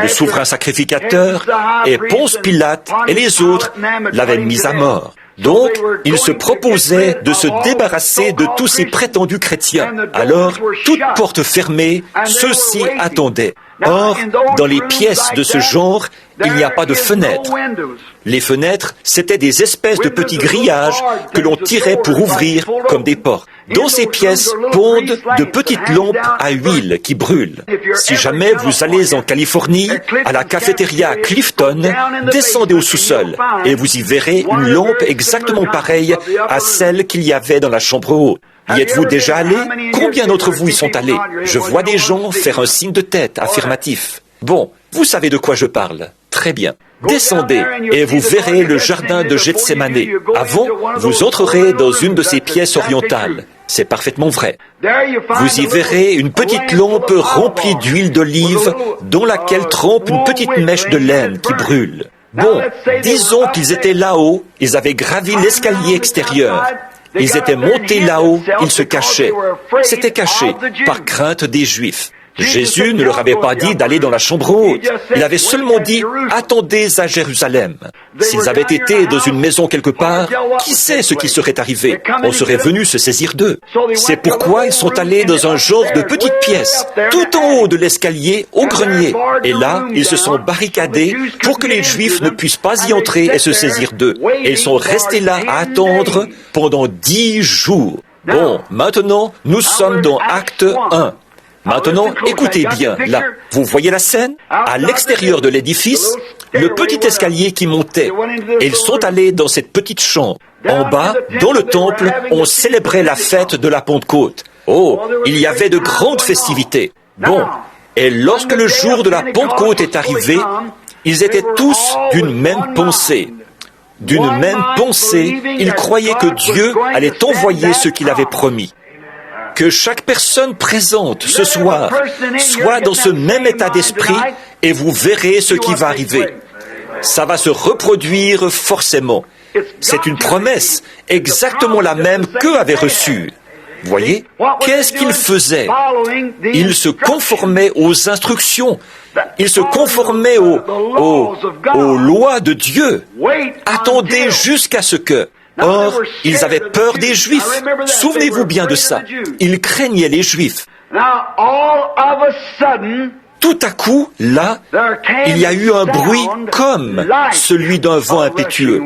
A: le souverain sacrificateur, et Ponce Pilate et les autres l'avaient mis à mort. Donc, ils se proposaient de se débarrasser de tous ces prétendus chrétiens. Alors, toutes portes fermées, ceux-ci attendaient. Or, dans les pièces de ce genre, il n'y a pas de fenêtres. Les fenêtres, c'étaient des espèces de petits grillages que l'on tirait pour ouvrir comme des portes. Dans ces pièces pondent de petites lampes à huile qui brûlent. Si jamais vous allez en Californie, à la cafétéria Clifton, descendez au sous-sol et vous y verrez une lampe exactement pareille à celle qu'il y avait dans la chambre haute. Y êtes-vous déjà allé? Combien d'entre vous y sont allés? Je vois des gens faire un signe de tête affirmatif. Bon, vous savez de quoi je parle. Très bien. Descendez et vous verrez le jardin de Gethsémane. Avant, vous entrerez dans une de ces pièces orientales. C'est parfaitement vrai. Vous y verrez une petite lampe remplie d'huile d'olive dans laquelle trempe une petite mèche de laine qui brûle. Bon, disons qu'ils étaient là-haut, ils avaient gravi l'escalier extérieur. Ils étaient montés là-haut, ils se cachaient. C'était caché par crainte des Juifs. Jésus ne leur avait pas dit d'aller dans la chambre haute. Il avait seulement dit « Attendez à Jérusalem ». S'ils avaient été dans une maison quelque part, qui sait ce qui serait arrivé? On serait venu se saisir d'eux. C'est pourquoi ils sont allés dans un genre de petite pièce, tout en haut de l'escalier, au grenier. Et là, ils se sont barricadés pour que les Juifs ne puissent pas y entrer et se saisir d'eux. Et ils sont restés là à attendre pendant 10 jours. Bon, maintenant, nous sommes dans Acte 1. Maintenant, écoutez bien, là, vous voyez la scène? À l'extérieur de l'édifice, le petit escalier qui montait. Et ils sont allés dans cette petite chambre. En bas, dans le temple, on célébrait la fête de la Pentecôte. Oh, il y avait de grandes festivités. Bon, et lorsque le jour de la Pentecôte est arrivé, ils étaient tous d'une même pensée. D'une même pensée, ils croyaient que Dieu allait envoyer ce qu'il avait promis. Que chaque personne présente ce soir soit dans ce même état d'esprit et vous verrez ce qui va arriver. Ça va se reproduire forcément. C'est une promesse, exactement la même qu'eux avaient reçue. Voyez, qu'est-ce qu'ils faisaient? Ils se conformaient aux instructions. Ils se conformaient aux lois de Dieu. Attendez jusqu'à ce que... Or, ils avaient peur des Juifs. Souvenez-vous bien de ça. Ils craignaient les Juifs. Tout à coup, là, il y a eu un bruit comme celui d'un vent impétueux.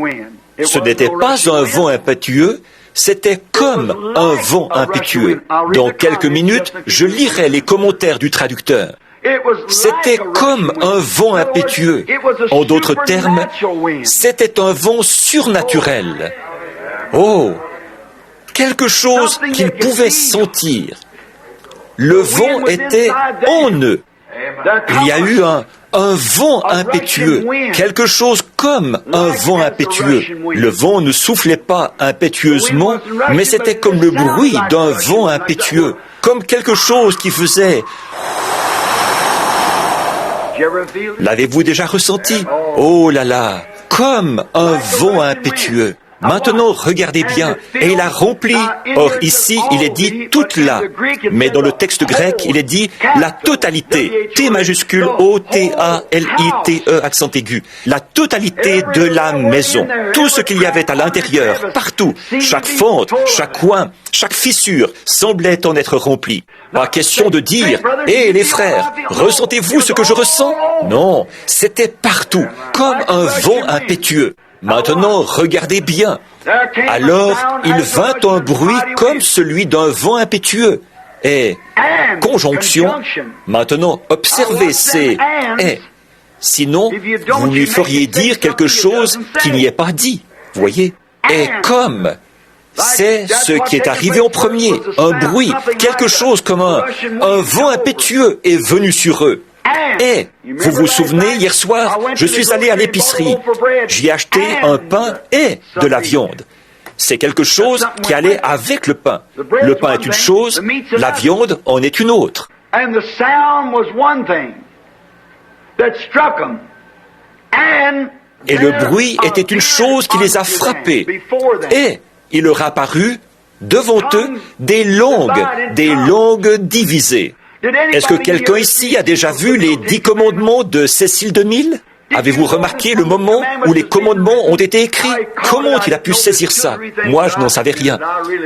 A: Ce n'était pas un vent impétueux, c'était comme un vent impétueux. Dans quelques minutes, je lirai les commentaires du traducteur. C'était comme un vent impétueux. En d'autres termes, c'était un vent surnaturel. Oh, quelque chose qu'ils pouvaient sentir. Le vent était en eux. Il y a eu un vent impétueux, quelque chose comme un vent impétueux. Le vent ne soufflait pas impétueusement, mais c'était comme le bruit d'un vent impétueux, comme quelque chose qui faisait... L'avez-vous déjà ressenti? Oh là là, comme un vent impétueux. Maintenant, regardez bien, et il a rempli. Or, ici, il est dit toute la. Mais dans le texte grec, il est dit la totalité. T majuscule, O-T-A-L-I-T-E, accent aigu. La totalité de la maison. Tout ce qu'il y avait à l'intérieur, partout. Chaque fente, chaque coin, chaque fissure semblait en être rempli. Pas question de dire, « Hé, les frères, ressentez-vous ce que je ressens ?» Non, c'était partout, comme un vent impétueux. Maintenant, regardez bien. Alors, il vint un bruit comme celui d'un vent impétueux. Et, conjonction, maintenant, observez ces « et ». Sinon, vous lui feriez dire quelque chose qui n'y est pas dit. Voyez? Et comme, c'est ce qui est arrivé en premier, un bruit, quelque chose comme un vent impétueux est venu sur eux. Et, vous vous souvenez, hier soir, je suis allé à l'épicerie. J'y ai acheté un pain et de la viande. C'est quelque chose qui allait avec le pain. Le pain est une chose, la viande en est une autre. Et le bruit était une chose qui les a frappés. Et il leur apparut devant eux des langues divisées. Est-ce que quelqu'un ici a déjà vu les 10 commandements de Cécile DeMille? Avez-vous remarqué le moment où les commandements ont été écrits? Comment il a pu saisir ça? Moi, je n'en savais rien.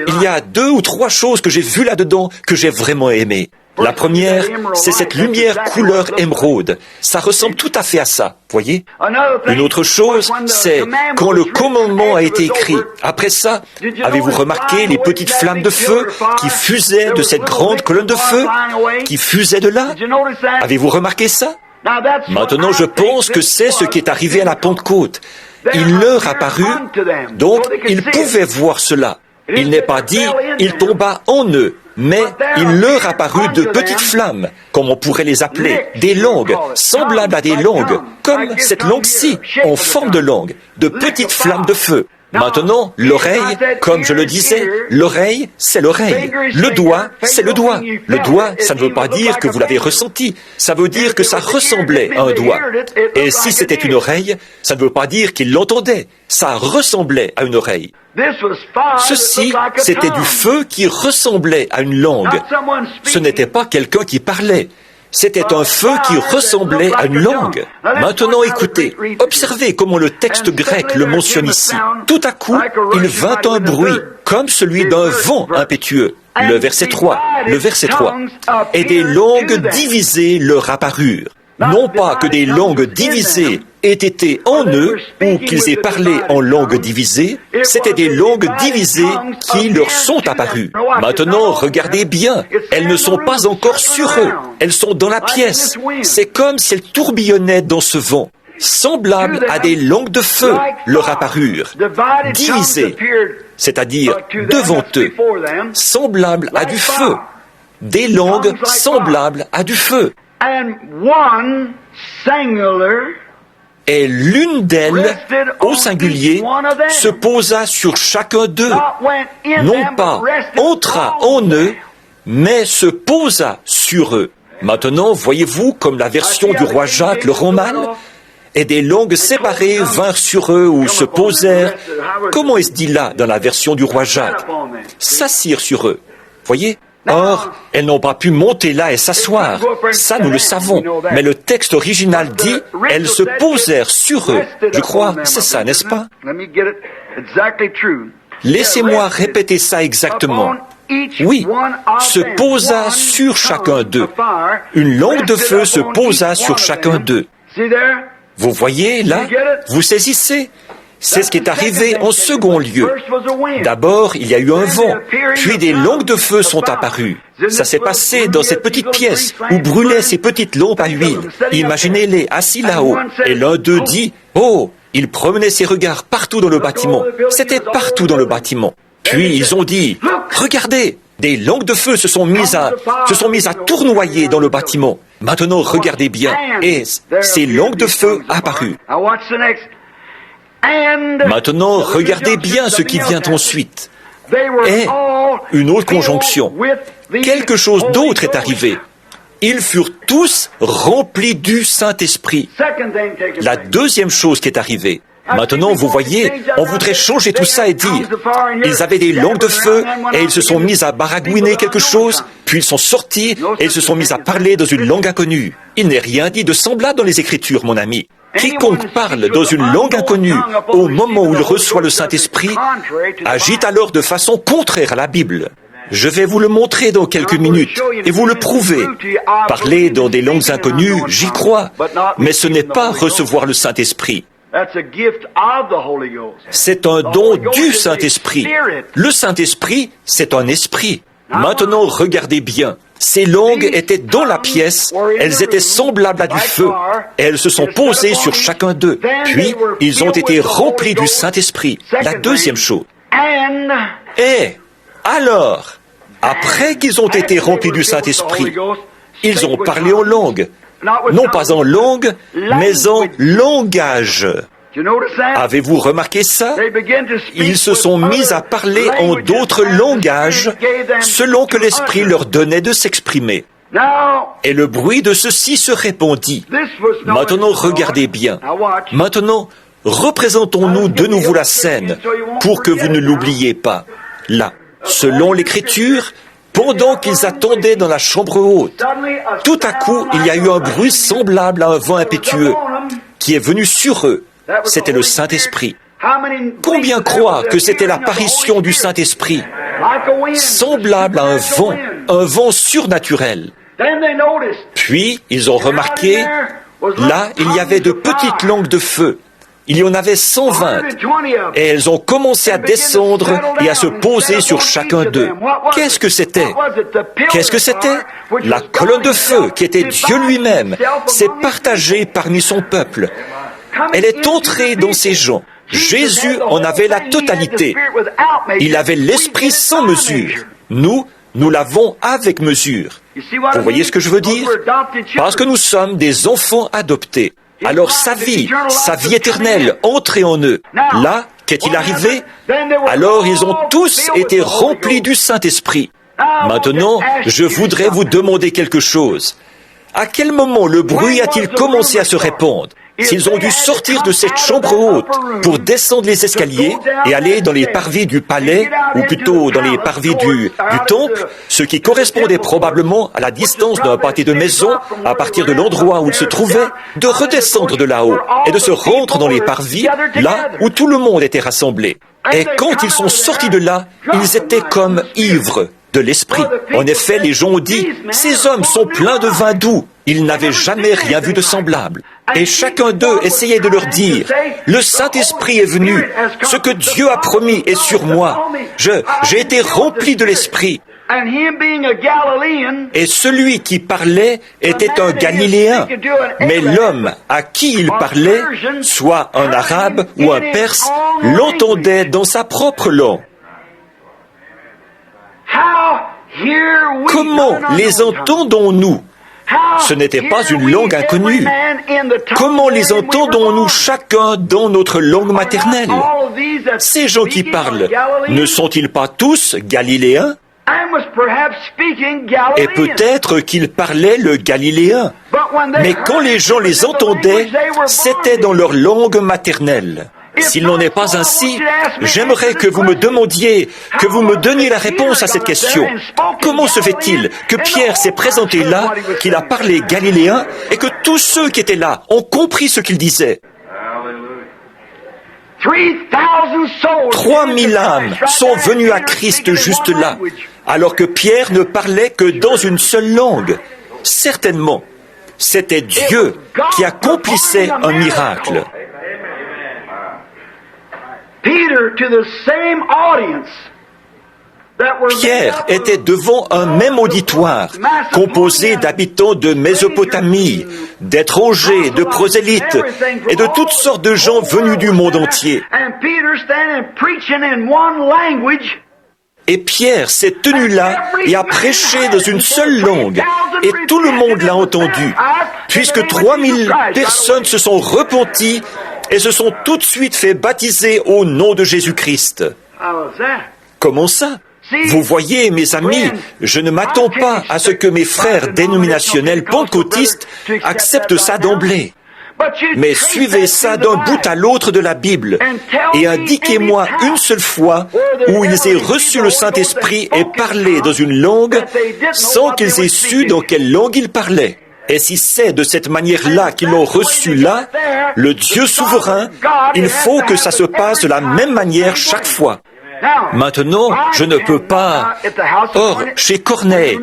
A: Il y a 2 ou 3 choses que j'ai vues là-dedans que j'ai vraiment aimées. La première, c'est cette lumière couleur émeraude. Ça ressemble tout à fait à ça, voyez? Une autre chose, c'est quand le commandement a été écrit. Après ça, avez-vous remarqué les petites flammes de feu qui fusaient de cette grande colonne de feu, qui fusaient de là? Avez-vous remarqué ça? Maintenant, je pense que c'est ce qui est arrivé à la Pentecôte. Il leur apparut, donc ils pouvaient voir cela. Il n'est pas dit, il tomba en eux, mais il leur apparut de petites flammes, comme on pourrait les appeler, des langues, semblables à des langues, comme cette langue-ci, en forme de langue, de petites flammes de feu. Maintenant, l'oreille, comme je le disais, l'oreille, c'est l'oreille. Le doigt, c'est le doigt. Le doigt, ça ne veut pas dire que vous l'avez ressenti. Ça veut dire que ça ressemblait à un doigt. Et si c'était une oreille, ça ne veut pas dire qu'il l'entendait. Ça ressemblait à une oreille. Ceci, c'était du feu qui ressemblait à une langue. Ce n'était pas quelqu'un qui parlait. C'était un feu qui ressemblait à une langue. Maintenant, écoutez, observez comment le texte grec le mentionne ici. Tout à coup, il vint un bruit, comme celui d'un vent impétueux. Le verset 3. Et des langues divisées leur apparurent. Non pas que des langues divisées aient été en eux, ou qu'ils aient parlé en langue divisée, c'était des langues divisées qui leur sont apparues. Maintenant, regardez bien, elles ne sont pas encore sur eux, elles sont dans la pièce. C'est comme si elles tourbillonnaient dans ce vent. Semblables à des langues de feu leur apparurent, divisées, c'est-à-dire devant eux, semblables à du feu, des langues semblables à du feu. Et l'une d'elles, au singulier, se posa sur chacun d'eux, non pas entra en eux, mais se posa sur eux. Maintenant, voyez-vous comme la version du roi Jacques le rend mal? Et des langues séparées vinrent sur eux ou se posèrent. Comment est-ce dit là dans la version du roi Jacques? S'assirent sur eux. Voyez? Or, elles n'ont pas pu monter là et s'asseoir. Ça, nous le savons. Mais le texte original dit, elles se posèrent sur eux. Je crois, c'est ça, n'est-ce pas? Laissez-moi répéter ça exactement. Oui, se posa sur chacun d'eux. Une langue de feu se posa sur chacun d'eux. Vous voyez, là, vous saisissez? C'est ce qui est arrivé en second lieu. D'abord, il y a eu un vent, puis des langues de feu sont apparues. Ça s'est passé dans cette petite pièce où brûlaient ces petites lampes à huile. Imaginez-les assis là-haut. Et l'un d'eux dit, « Oh !» Il promenait ses regards partout dans le bâtiment. C'était partout dans le bâtiment. Puis ils ont dit, « Regardez !» Des langues de feu se sont mises à tournoyer dans le bâtiment. Maintenant, regardez bien. Et ces langues de feu apparues. Maintenant, regardez bien ce qui vient ensuite. Et une autre conjonction. Quelque chose d'autre est arrivé. Ils furent tous remplis du Saint-Esprit. La deuxième chose qui est arrivée. Maintenant, vous voyez, on voudrait changer tout ça et dire, ils avaient des langues de feu et ils se sont mis à baragouiner quelque chose, puis ils sont sortis et ils se sont mis à parler dans une langue inconnue. Il n'est rien dit de semblable dans les Écritures, mon ami. Quiconque parle dans une langue inconnue au moment où il reçoit le Saint-Esprit agit alors de façon contraire à la Bible. Je vais vous le montrer dans quelques minutes et vous le prouver. Parler dans des langues inconnues, j'y crois, mais ce n'est pas recevoir le Saint-Esprit. C'est un don du Saint-Esprit. Le Saint-Esprit, c'est un esprit. Maintenant, regardez bien. Ces langues étaient dans la pièce, elles étaient semblables à du feu, et elles se sont posées sur chacun d'eux. Puis, ils ont été remplis du Saint-Esprit. La deuxième chose. Et, alors, après qu'ils ont été remplis du Saint-Esprit, ils ont parlé en langue. Non pas en langue, mais en langage. Avez-vous remarqué ça? Ils se sont mis à parler en d'autres langages selon que l'Esprit leur donnait de s'exprimer. Et le bruit de ceci se répandit. Maintenant, regardez bien. Maintenant, représentons-nous de nouveau la scène pour que vous ne l'oubliez pas. Là, selon l'Écriture, pendant qu'ils attendaient dans la chambre haute, tout à coup, il y a eu un bruit semblable à un vent impétueux qui est venu sur eux. C'était le Saint-Esprit. Combien croient que c'était l'apparition du Saint-Esprit, semblable à un vent surnaturel? Puis, ils ont remarqué, là, il y avait de petites langues de feu. Il y en avait 120, et elles ont commencé à descendre et à se poser sur chacun d'eux. Qu'est-ce que c'était? Qu'est-ce que c'était? La colonne de feu, qui était Dieu lui-même, s'est partagée parmi son peuple. Elle est entrée dans ces gens. Jésus en avait la totalité. Il avait l'Esprit sans mesure. Nous l'avons avec mesure. Vous voyez ce que je veux dire? Parce que nous sommes des enfants adoptés. Alors sa vie éternelle entrait en eux. Là, qu'est-il arrivé? Alors ils ont tous été remplis du Saint-Esprit. Maintenant, je voudrais vous demander quelque chose. À quel moment le bruit a-t-il commencé à se répandre? S'ils ont dû sortir de cette chambre haute pour descendre les escaliers et aller dans les parvis du palais, ou plutôt dans les parvis du temple, ce qui correspondait probablement à la distance d'un pâté de maison à partir de l'endroit où ils se trouvaient, de redescendre de là-haut et de se rendre dans les parvis, là où tout le monde était rassemblé. Et quand ils sont sortis de là, ils étaient comme ivres de l'esprit. En effet, les gens ont dit, « Ces hommes sont pleins de vin doux. » Ils n'avaient jamais rien vu de semblable. Et chacun d'eux essayait de leur dire, « Le Saint-Esprit est venu. Ce que Dieu a promis est sur moi. J'ai été rempli de l'Esprit. » Et celui qui parlait était un Galiléen. Mais l'homme à qui il parlait, soit un Arabe ou un Perse, l'entendait dans sa propre langue. Comment les entendons-nous? Ce n'était pas une langue inconnue. Comment les entendons-nous chacun dans notre langue maternelle? Ces gens qui parlent, ne sont-ils pas tous galiléens? Et peut-être qu'ils parlaient le galiléen. Mais quand les gens les entendaient, c'était dans leur langue maternelle. S'il n'en est pas ainsi, j'aimerais que vous me demandiez, que vous me donniez la réponse à cette question. Comment se fait-il que Pierre s'est présenté là, qu'il a parlé galiléen, et que tous ceux qui étaient là ont compris ce qu'il disait? 3000 âmes sont venues à Christ juste là, alors que Pierre ne parlait que dans une seule langue. Certainement, c'était Dieu qui accomplissait un miracle. Pierre était devant un même auditoire, composé d'habitants de Mésopotamie, d'étrangers, de prosélytes et de toutes sortes de gens venus du monde entier. Et Pierre s'est tenu là et a prêché dans une seule langue, et tout le monde l'a entendu, puisque 3000 personnes se sont repenties et se sont tout de suite fait baptiser au nom de Jésus-Christ. Comment ça? Vous voyez, mes amis, je ne m'attends pas à ce que mes frères dénominationnels pentecôtistes acceptent ça d'emblée. Mais suivez ça d'un bout à l'autre de la Bible et indiquez-moi une seule fois où ils aient reçu le Saint-Esprit et parlé dans une langue sans qu'ils aient su dans quelle langue ils parlaient. Et si c'est de cette manière-là qu'ils l'ont reçu là, le Dieu souverain, il faut que ça se passe de la même manière chaque fois. Maintenant, je ne peux pas... Or, chez Corneille,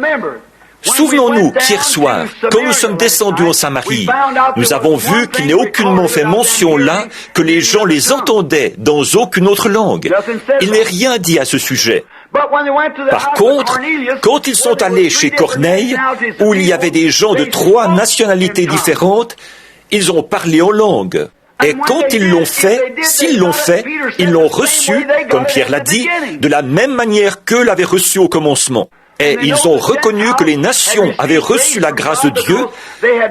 A: souvenons-nous qu'hier soir, quand nous sommes descendus en Samarie, nous avons vu qu'il n'est aucunement fait mention là que les gens les entendaient dans aucune autre langue. Il n'est rien dit à ce sujet. Par contre, quand ils sont allés chez Corneille, où il y avait des gens de 3 nationalités différentes, ils ont parlé en langue. Et quand ils l'ont fait, s'ils l'ont fait, ils l'ont reçu, comme Pierre l'a dit, de la même manière qu'eux l'avaient reçu au commencement. Et ils ont reconnu que les nations avaient reçu la grâce de Dieu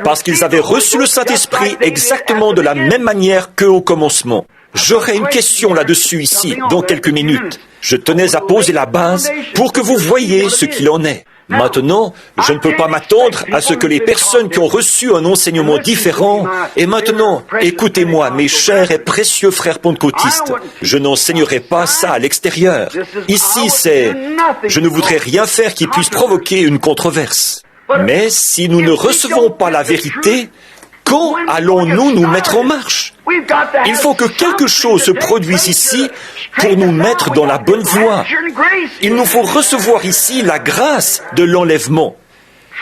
A: parce qu'ils avaient reçu le Saint-Esprit exactement de la même manière qu'eux au commencement. J'aurai une question là-dessus ici, dans quelques minutes. Je tenais à poser la base pour que vous voyiez ce qu'il en est. Maintenant, je ne peux pas m'attendre à ce que les personnes qui ont reçu un enseignement différent... Et maintenant, écoutez-moi, mes chers et précieux frères pentecôtistes, je n'enseignerai pas ça à l'extérieur. Ici, je ne voudrais rien faire qui puisse provoquer une controverse. Mais si nous ne recevons pas la vérité, quand allons-nous nous mettre en marche? Il faut que quelque chose se produise ici pour nous mettre dans la bonne voie. Il nous faut recevoir ici la grâce de l'enlèvement.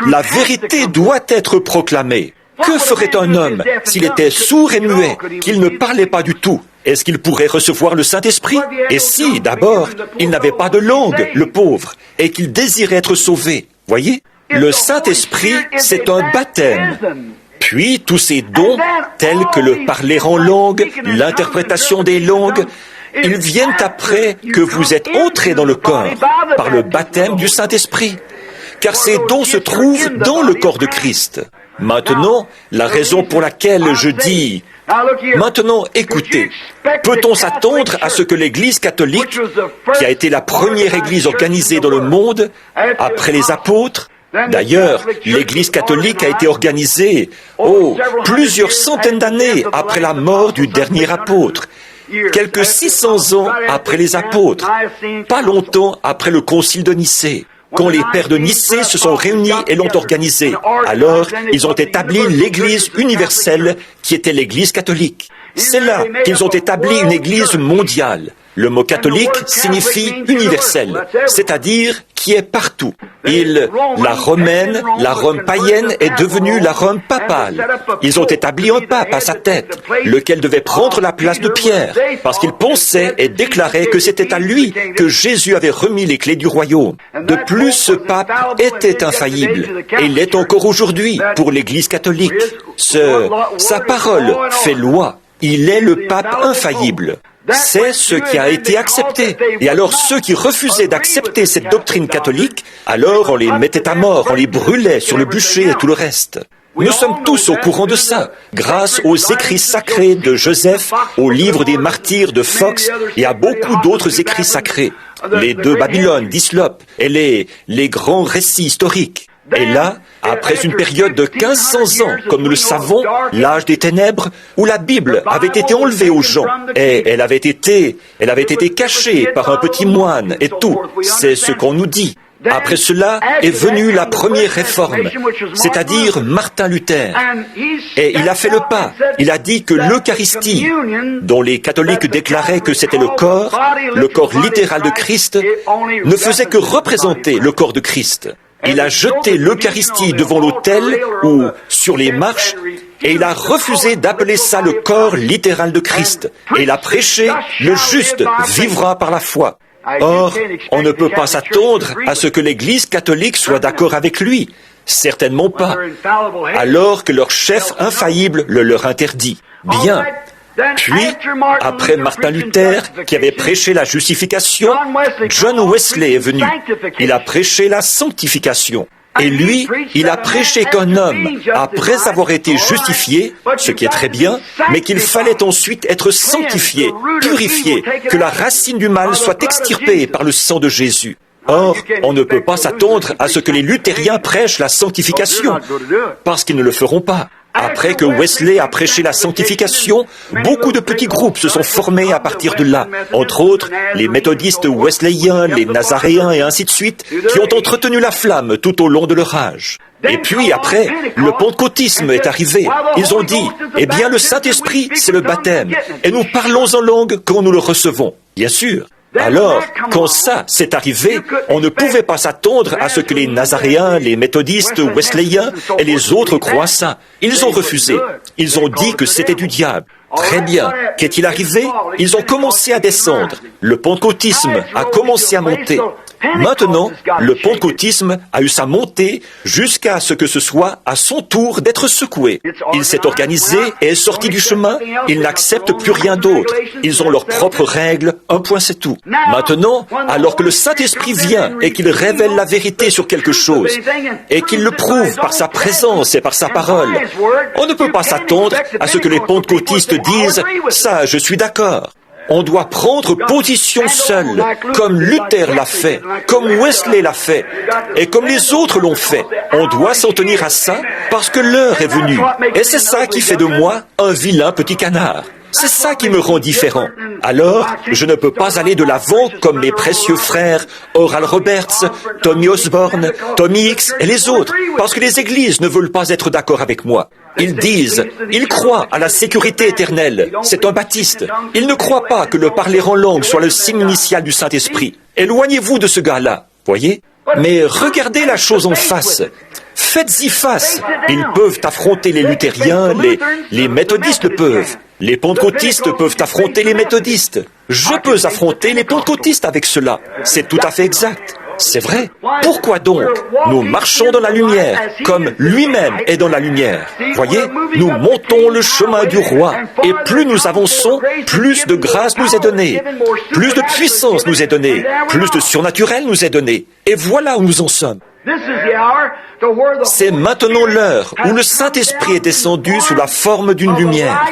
A: La vérité doit être proclamée. Que ferait un homme s'il était sourd et muet, qu'il ne parlait pas du tout? Est-ce qu'il pourrait recevoir le Saint-Esprit? Et si, d'abord, il n'avait pas de langue, le pauvre, et qu'il désirait être sauvé? Voyez? Le Saint-Esprit, c'est un baptême. Puis tous ces dons, tels que le parler en langue, l'interprétation des langues, ils viennent après que vous êtes entrés dans le corps par le baptême du Saint-Esprit. Car ces dons se trouvent dans le corps de Christ. Maintenant, la raison pour laquelle je dis... Maintenant, écoutez, peut-on s'attendre à ce que l'Église catholique, qui a été la première Église organisée dans le monde, après les apôtres, d'ailleurs, l'Église catholique a été organisée, plusieurs centaines d'années après la mort du dernier apôtre, quelques 600 ans après les apôtres, pas longtemps après le concile de Nicée. Quand les pères de Nicée se sont réunis et l'ont organisé, alors ils ont établi l'Église universelle qui était l'Église catholique. C'est là qu'ils ont établi une Église mondiale. Le mot catholique signifie universel, c'est-à-dire qui est partout. La romaine, la Rome païenne est devenue la Rome papale. Ils ont établi un pape à sa tête, lequel devait prendre la place de Pierre, parce qu'ils pensaient et déclaraient que c'était à lui que Jésus avait remis les clés du royaume. De plus, ce pape était infaillible, et il l'est encore aujourd'hui pour l'Église catholique. Sa parole fait loi. Il est le pape infaillible. C'est ce qui a été accepté. Et alors ceux qui refusaient d'accepter cette doctrine catholique, alors on les mettait à mort, on les brûlait sur le bûcher et tout le reste. Nous sommes tous au courant de ça, grâce aux écrits sacrés de Joseph, au livre des martyrs de Fox et à beaucoup d'autres écrits sacrés, les deux Babylone d'Hislop et les grands récits historiques. Et là, après une période de 1500 ans, comme nous le savons, l'âge des ténèbres, où la Bible avait été enlevée aux gens, et elle avait été cachée par un petit moine et tout, c'est ce qu'on nous dit. Après cela est venue la première réforme, c'est-à-dire Martin Luther. Et il a fait le pas. Il a dit que l'Eucharistie, dont les catholiques déclaraient que c'était le corps littéral de Christ, ne faisait que représenter le corps de Christ. Il a jeté l'Eucharistie devant l'autel ou sur les marches et il a refusé d'appeler ça le corps littéral de Christ. Et il a prêché, le juste vivra par la foi. Or, on ne peut pas s'attendre à ce que l'Église catholique soit d'accord avec lui. Certainement pas. Alors que leur chef infaillible le leur interdit. Bien. Puis, après Martin Luther, qui avait prêché la justification, John Wesley est venu. Il a prêché la sanctification. Et lui, il a prêché qu'un homme, après avoir été justifié, ce qui est très bien, mais qu'il fallait ensuite être sanctifié, purifié, que la racine du mal soit extirpée par le sang de Jésus. Or, on ne peut pas s'attendre à ce que les luthériens prêchent la sanctification, parce qu'ils ne le feront pas. Après que Wesley a prêché la sanctification, beaucoup de petits groupes se sont formés à partir de là. Entre autres, les méthodistes wesleyens, les nazaréens et ainsi de suite, qui ont entretenu la flamme tout au long de leur âge. Et puis après, le pentecôtisme est arrivé. Ils ont dit, eh bien le Saint-Esprit, c'est le baptême, et nous parlons en langue quand nous le recevons. Bien sûr. Alors, quand ça s'est arrivé, on ne pouvait pas s'attendre à ce que les nazaréens, les méthodistes, wesleyens et les autres croient ça. Ils ont refusé. Ils ont dit que c'était du diable. Très bien. Qu'est-il arrivé? Ils ont commencé à descendre. Le pentecôtisme a commencé à monter. Maintenant, le pentecôtisme a eu sa montée jusqu'à ce que ce soit à son tour d'être secoué. Il s'est organisé et est sorti du chemin. Ils n'acceptent plus rien d'autre. Ils ont leurs propres règles. Un point, c'est tout. Maintenant, alors que le Saint-Esprit vient et qu'il révèle la vérité sur quelque chose et qu'il le prouve par sa présence et par sa parole, on ne peut pas s'attendre à ce que les pentecôtistes disent « ça, je suis d'accord ». On doit prendre position seul, comme Luther l'a fait, comme Wesley l'a fait, et comme les autres l'ont fait. On doit s'en tenir à ça parce que l'heure est venue. Et c'est ça qui fait de moi un vilain petit canard. C'est ça qui me rend différent. Alors, je ne peux pas aller de l'avant comme mes précieux frères Oral Roberts, Tommy Osborne, Tommy Hicks et les autres, parce que les églises ne veulent pas être d'accord avec moi. Ils disent, ils croient à la sécurité éternelle. C'est un baptiste. Ils ne croient pas que le parler en langue soit le signe initial du Saint-Esprit. Éloignez-vous de ce gars-là, voyez? Mais regardez la chose en face. Faites-y face. Ils peuvent affronter les luthériens, les méthodistes le peuvent. Les pentecôtistes peuvent affronter les méthodistes. Je peux affronter les pentecôtistes avec cela. C'est tout à fait exact. C'est vrai. Pourquoi donc? Nous marchons dans la lumière, comme lui-même est dans la lumière. Voyez, nous montons le chemin du roi, et plus nous avançons, plus de grâce nous est donnée, plus de puissance nous est donnée, plus de surnaturel nous est donné. Et voilà où nous en sommes. C'est maintenant l'heure où le Saint-Esprit est descendu sous la forme d'une lumière,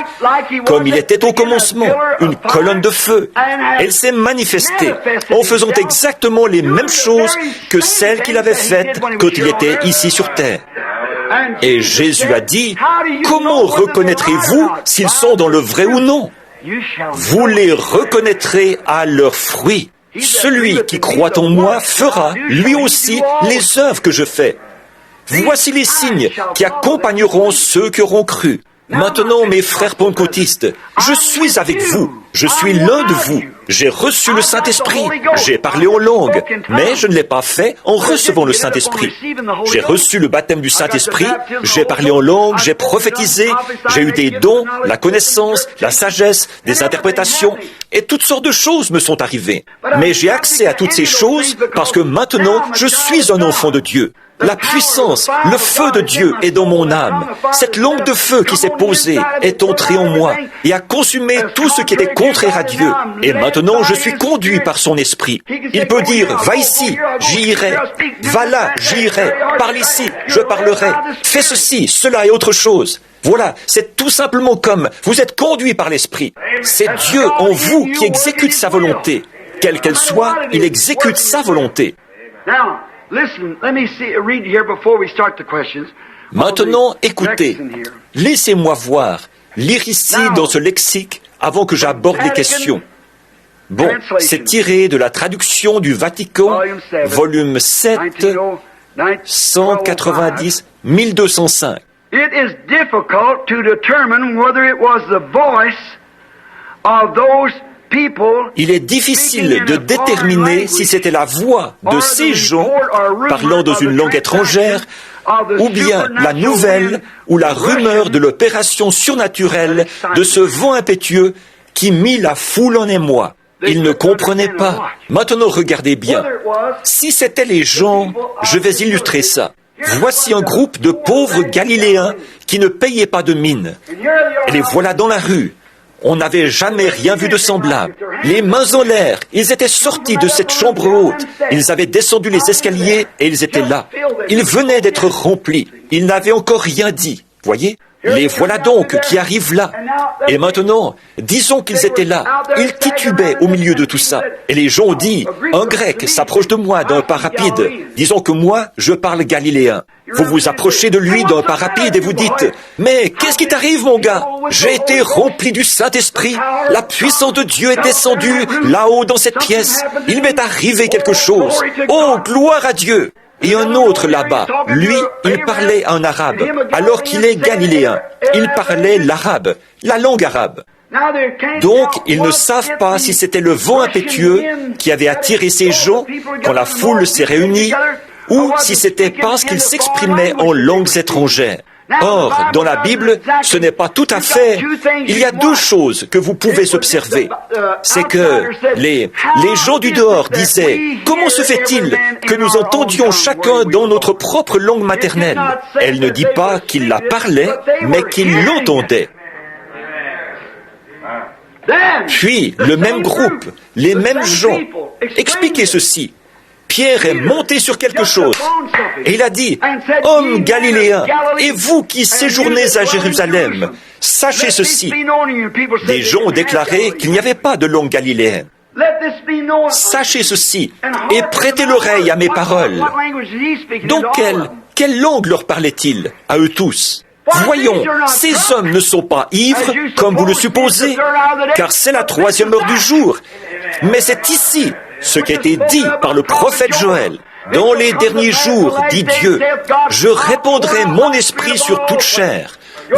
A: comme il était au commencement, une colonne de feu. Elle s'est manifestée en faisant exactement les mêmes choses que celles qu'il avait faites quand il était ici sur terre. Et Jésus a dit, « Comment reconnaîtrez-vous s'ils sont dans le vrai ou non? Vous les reconnaîtrez à leurs fruits. Celui qui croit en moi fera, lui aussi, les œuvres que je fais. Voici les signes qui accompagneront ceux qui auront cru. Maintenant, mes frères pentecôtistes, je suis avec vous. Je suis l'un de vous. J'ai reçu le Saint-Esprit. J'ai parlé en langue, mais je ne l'ai pas fait en recevant le Saint-Esprit. J'ai reçu le baptême du Saint-Esprit. J'ai parlé en langue, j'ai prophétisé, j'ai eu des dons, la connaissance, la sagesse, des interprétations, et toutes sortes de choses me sont arrivées. Mais j'ai accès à toutes ces choses parce que maintenant, je suis un enfant de Dieu. La puissance, le feu de Dieu est dans mon âme. Cette langue de feu qui s'est posée est entrée en moi et a consumé tout ce qui était contraire à Dieu. Et maintenant, je suis conduit par son esprit. Il peut dire, va ici, j'y irai. Va là, j'y irai. Parle ici, je parlerai. Fais ceci, cela et autre chose. Voilà, c'est tout simplement comme vous êtes conduit par l'esprit. C'est Dieu en vous qui exécute sa volonté. Quelle qu'elle soit, il exécute sa volonté. Maintenant, écoutez, laissez-moi lire ici dans ce lexique avant que j'aborde les questions. Bon, c'est tiré de la traduction du Vatican, volume 7, 190, 1205.
B: It is difficult to determine whether it was the voice of those people.
A: Il est difficile de déterminer si c'était la voix de ces gens parlant dans une langue étrangère ou bien la nouvelle ou la rumeur de l'opération surnaturelle de ce vent impétueux qui mit la foule en émoi. Ils ne comprenaient pas. Maintenant, regardez bien. Si c'étaient les gens, je vais illustrer ça. Voici un groupe de pauvres Galiléens qui ne payaient pas de mine. Et les voilà dans la rue. On n'avait jamais rien vu de semblable. Les mains en l'air, ils étaient sortis de cette chambre haute. Ils avaient descendu les escaliers et ils étaient là. Ils venaient d'être remplis. Ils n'avaient encore rien dit. Voyez ? Les voilà donc qui arrivent là. Et maintenant, disons qu'ils étaient là. Ils titubaient au milieu de tout ça. Et les gens ont dit, un grec s'approche de moi d'un pas rapide. Disons que moi, je parle galiléen. Vous vous approchez de lui d'un pas rapide et vous dites, mais qu'est-ce qui t'arrive, mon gars? J'ai été rempli du Saint-Esprit. La puissance de Dieu est descendue là-haut dans cette pièce. Il m'est arrivé quelque chose. Oh, gloire à Dieu! Et un autre là-bas, lui, il parlait en arabe, alors qu'il est galiléen. Il parlait l'arabe, la langue arabe. Donc, ils ne savent pas si c'était le vent impétueux qui avait attiré ces gens quand la foule s'est réunie, ou si c'était parce qu'ils s'exprimaient en langues étrangères. Or, dans la Bible, ce n'est pas tout à fait... Il y a deux choses que vous pouvez observer. C'est que les gens du dehors disaient, comment se fait-il que nous entendions chacun dans notre propre langue maternelle? Elle ne dit pas qu'il la parlait, mais qu'il l'entendait. Puis, le même groupe, les mêmes gens, expliquaient ceci. Pierre est monté sur quelque chose et il a dit, « Hommes galiléens, et vous qui séjournez à Jérusalem, sachez ceci. » Des gens ont déclaré qu'il n'y avait pas de langue galiléenne. « Sachez ceci et prêtez l'oreille à mes paroles. » Donc quelle langue leur parlait-il à eux tous? Voyons, ces hommes ne sont pas ivres, comme vous le supposez, car c'est la 3e heure du jour. Mais c'est ici ce qui a été dit par le prophète Joël. Dans les derniers jours, dit Dieu, je répandrai mon esprit sur toute chair.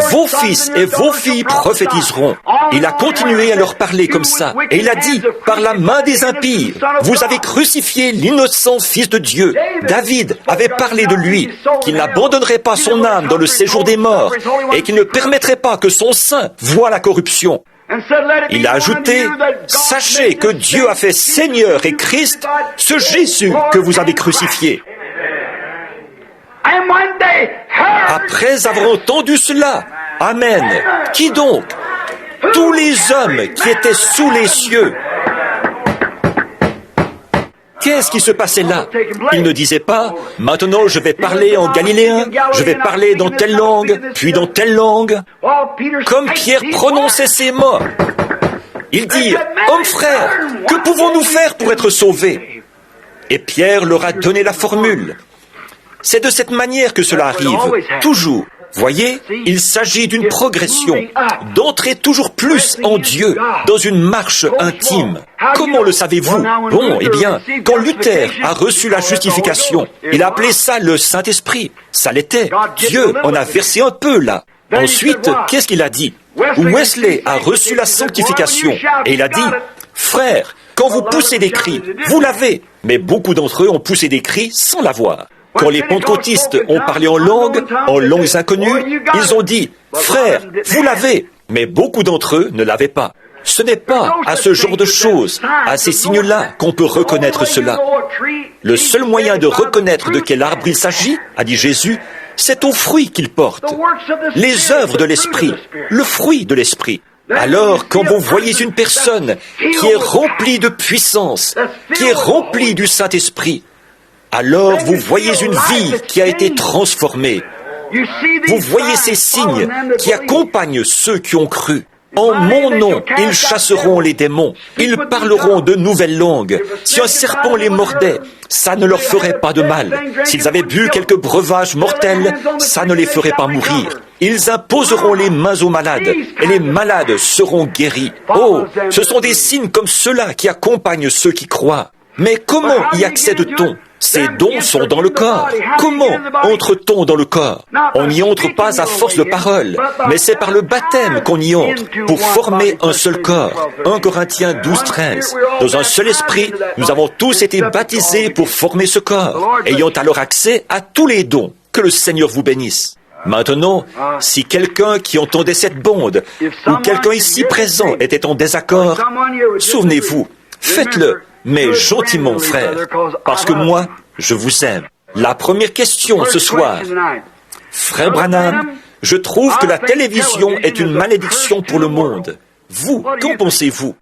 A: Vos fils et vos filles prophétiseront. Il a continué à leur parler comme ça. Et il a dit, par la main des impies, vous avez crucifié l'innocent fils de Dieu. David avait parlé de lui, qu'il n'abandonnerait pas son âme dans le séjour des morts et qu'il ne permettrait pas que son sein voie la corruption. Il a ajouté, sachez que Dieu a fait Seigneur et Christ ce Jésus que vous avez crucifié. Après avoir entendu cela, Amen. Qui donc? Tous les hommes qui étaient sous les cieux. Qu'est-ce qui se passait là? Il ne disait pas, maintenant je vais parler en galiléen, je vais parler dans telle langue, puis dans telle langue. Comme Pierre prononçait ces mots, il dit, hommes frères, que pouvons-nous faire pour être sauvés? Et Pierre leur a donné la formule. C'est de cette manière que cela arrive, toujours. Voyez, il s'agit d'une progression, d'entrer toujours plus en Dieu, dans une marche intime. Comment le savez-vous? Bon, eh bien, quand Luther a reçu la justification, il a appelé ça le Saint-Esprit. Ça l'était. Dieu en a versé un peu là. Ensuite, qu'est-ce qu'il a dit? Wesley a reçu la sanctification et il a dit, frères, quand vous poussez des cris, vous l'avez. Mais beaucoup d'entre eux ont poussé des cris sans l'avoir. Quand les pentecôtistes ont parlé en langues inconnues, ils ont dit, frères, vous l'avez. Mais beaucoup d'entre eux ne l'avaient pas. Ce n'est pas à ce genre de choses, à ces signes-là, qu'on peut reconnaître cela. Le seul moyen de reconnaître de quel arbre il s'agit, a dit Jésus, c'est aux fruits qu'il porte. Les œuvres de l'Esprit, le fruit de l'Esprit. Alors, quand vous voyez une personne qui est remplie de puissance, qui est remplie du Saint-Esprit, alors vous voyez une vie qui a été transformée. Vous voyez ces signes qui accompagnent ceux qui ont cru. En mon nom, ils chasseront les démons. Ils parleront de nouvelles langues. Si un serpent les mordait, ça ne leur ferait pas de mal. S'ils avaient bu quelques breuvages mortels, ça ne les ferait pas mourir. Ils imposeront les mains aux malades, et les malades seront guéris. Oh, ce sont des signes comme ceux-là qui accompagnent ceux qui croient. Mais comment y accède-t-on ? Ces dons sont dans le corps. Comment entre-t-on dans le corps? On n'y entre pas à force de paroles, mais c'est par le baptême qu'on y entre, pour former un seul corps. 1 Corinthiens 12, 13. Dans un seul esprit, nous avons tous été baptisés pour former ce corps, ayant alors accès à tous les dons. Que le Seigneur vous bénisse. Maintenant, si quelqu'un qui entendait cette bande, ou quelqu'un ici présent était en désaccord, souvenez-vous, faites-le. Mais gentiment, frère, parce que moi, je vous aime. La première question ce soir. Frère Branham, je trouve que la télévision est une malédiction pour le monde. Vous, qu'en pensez-vous?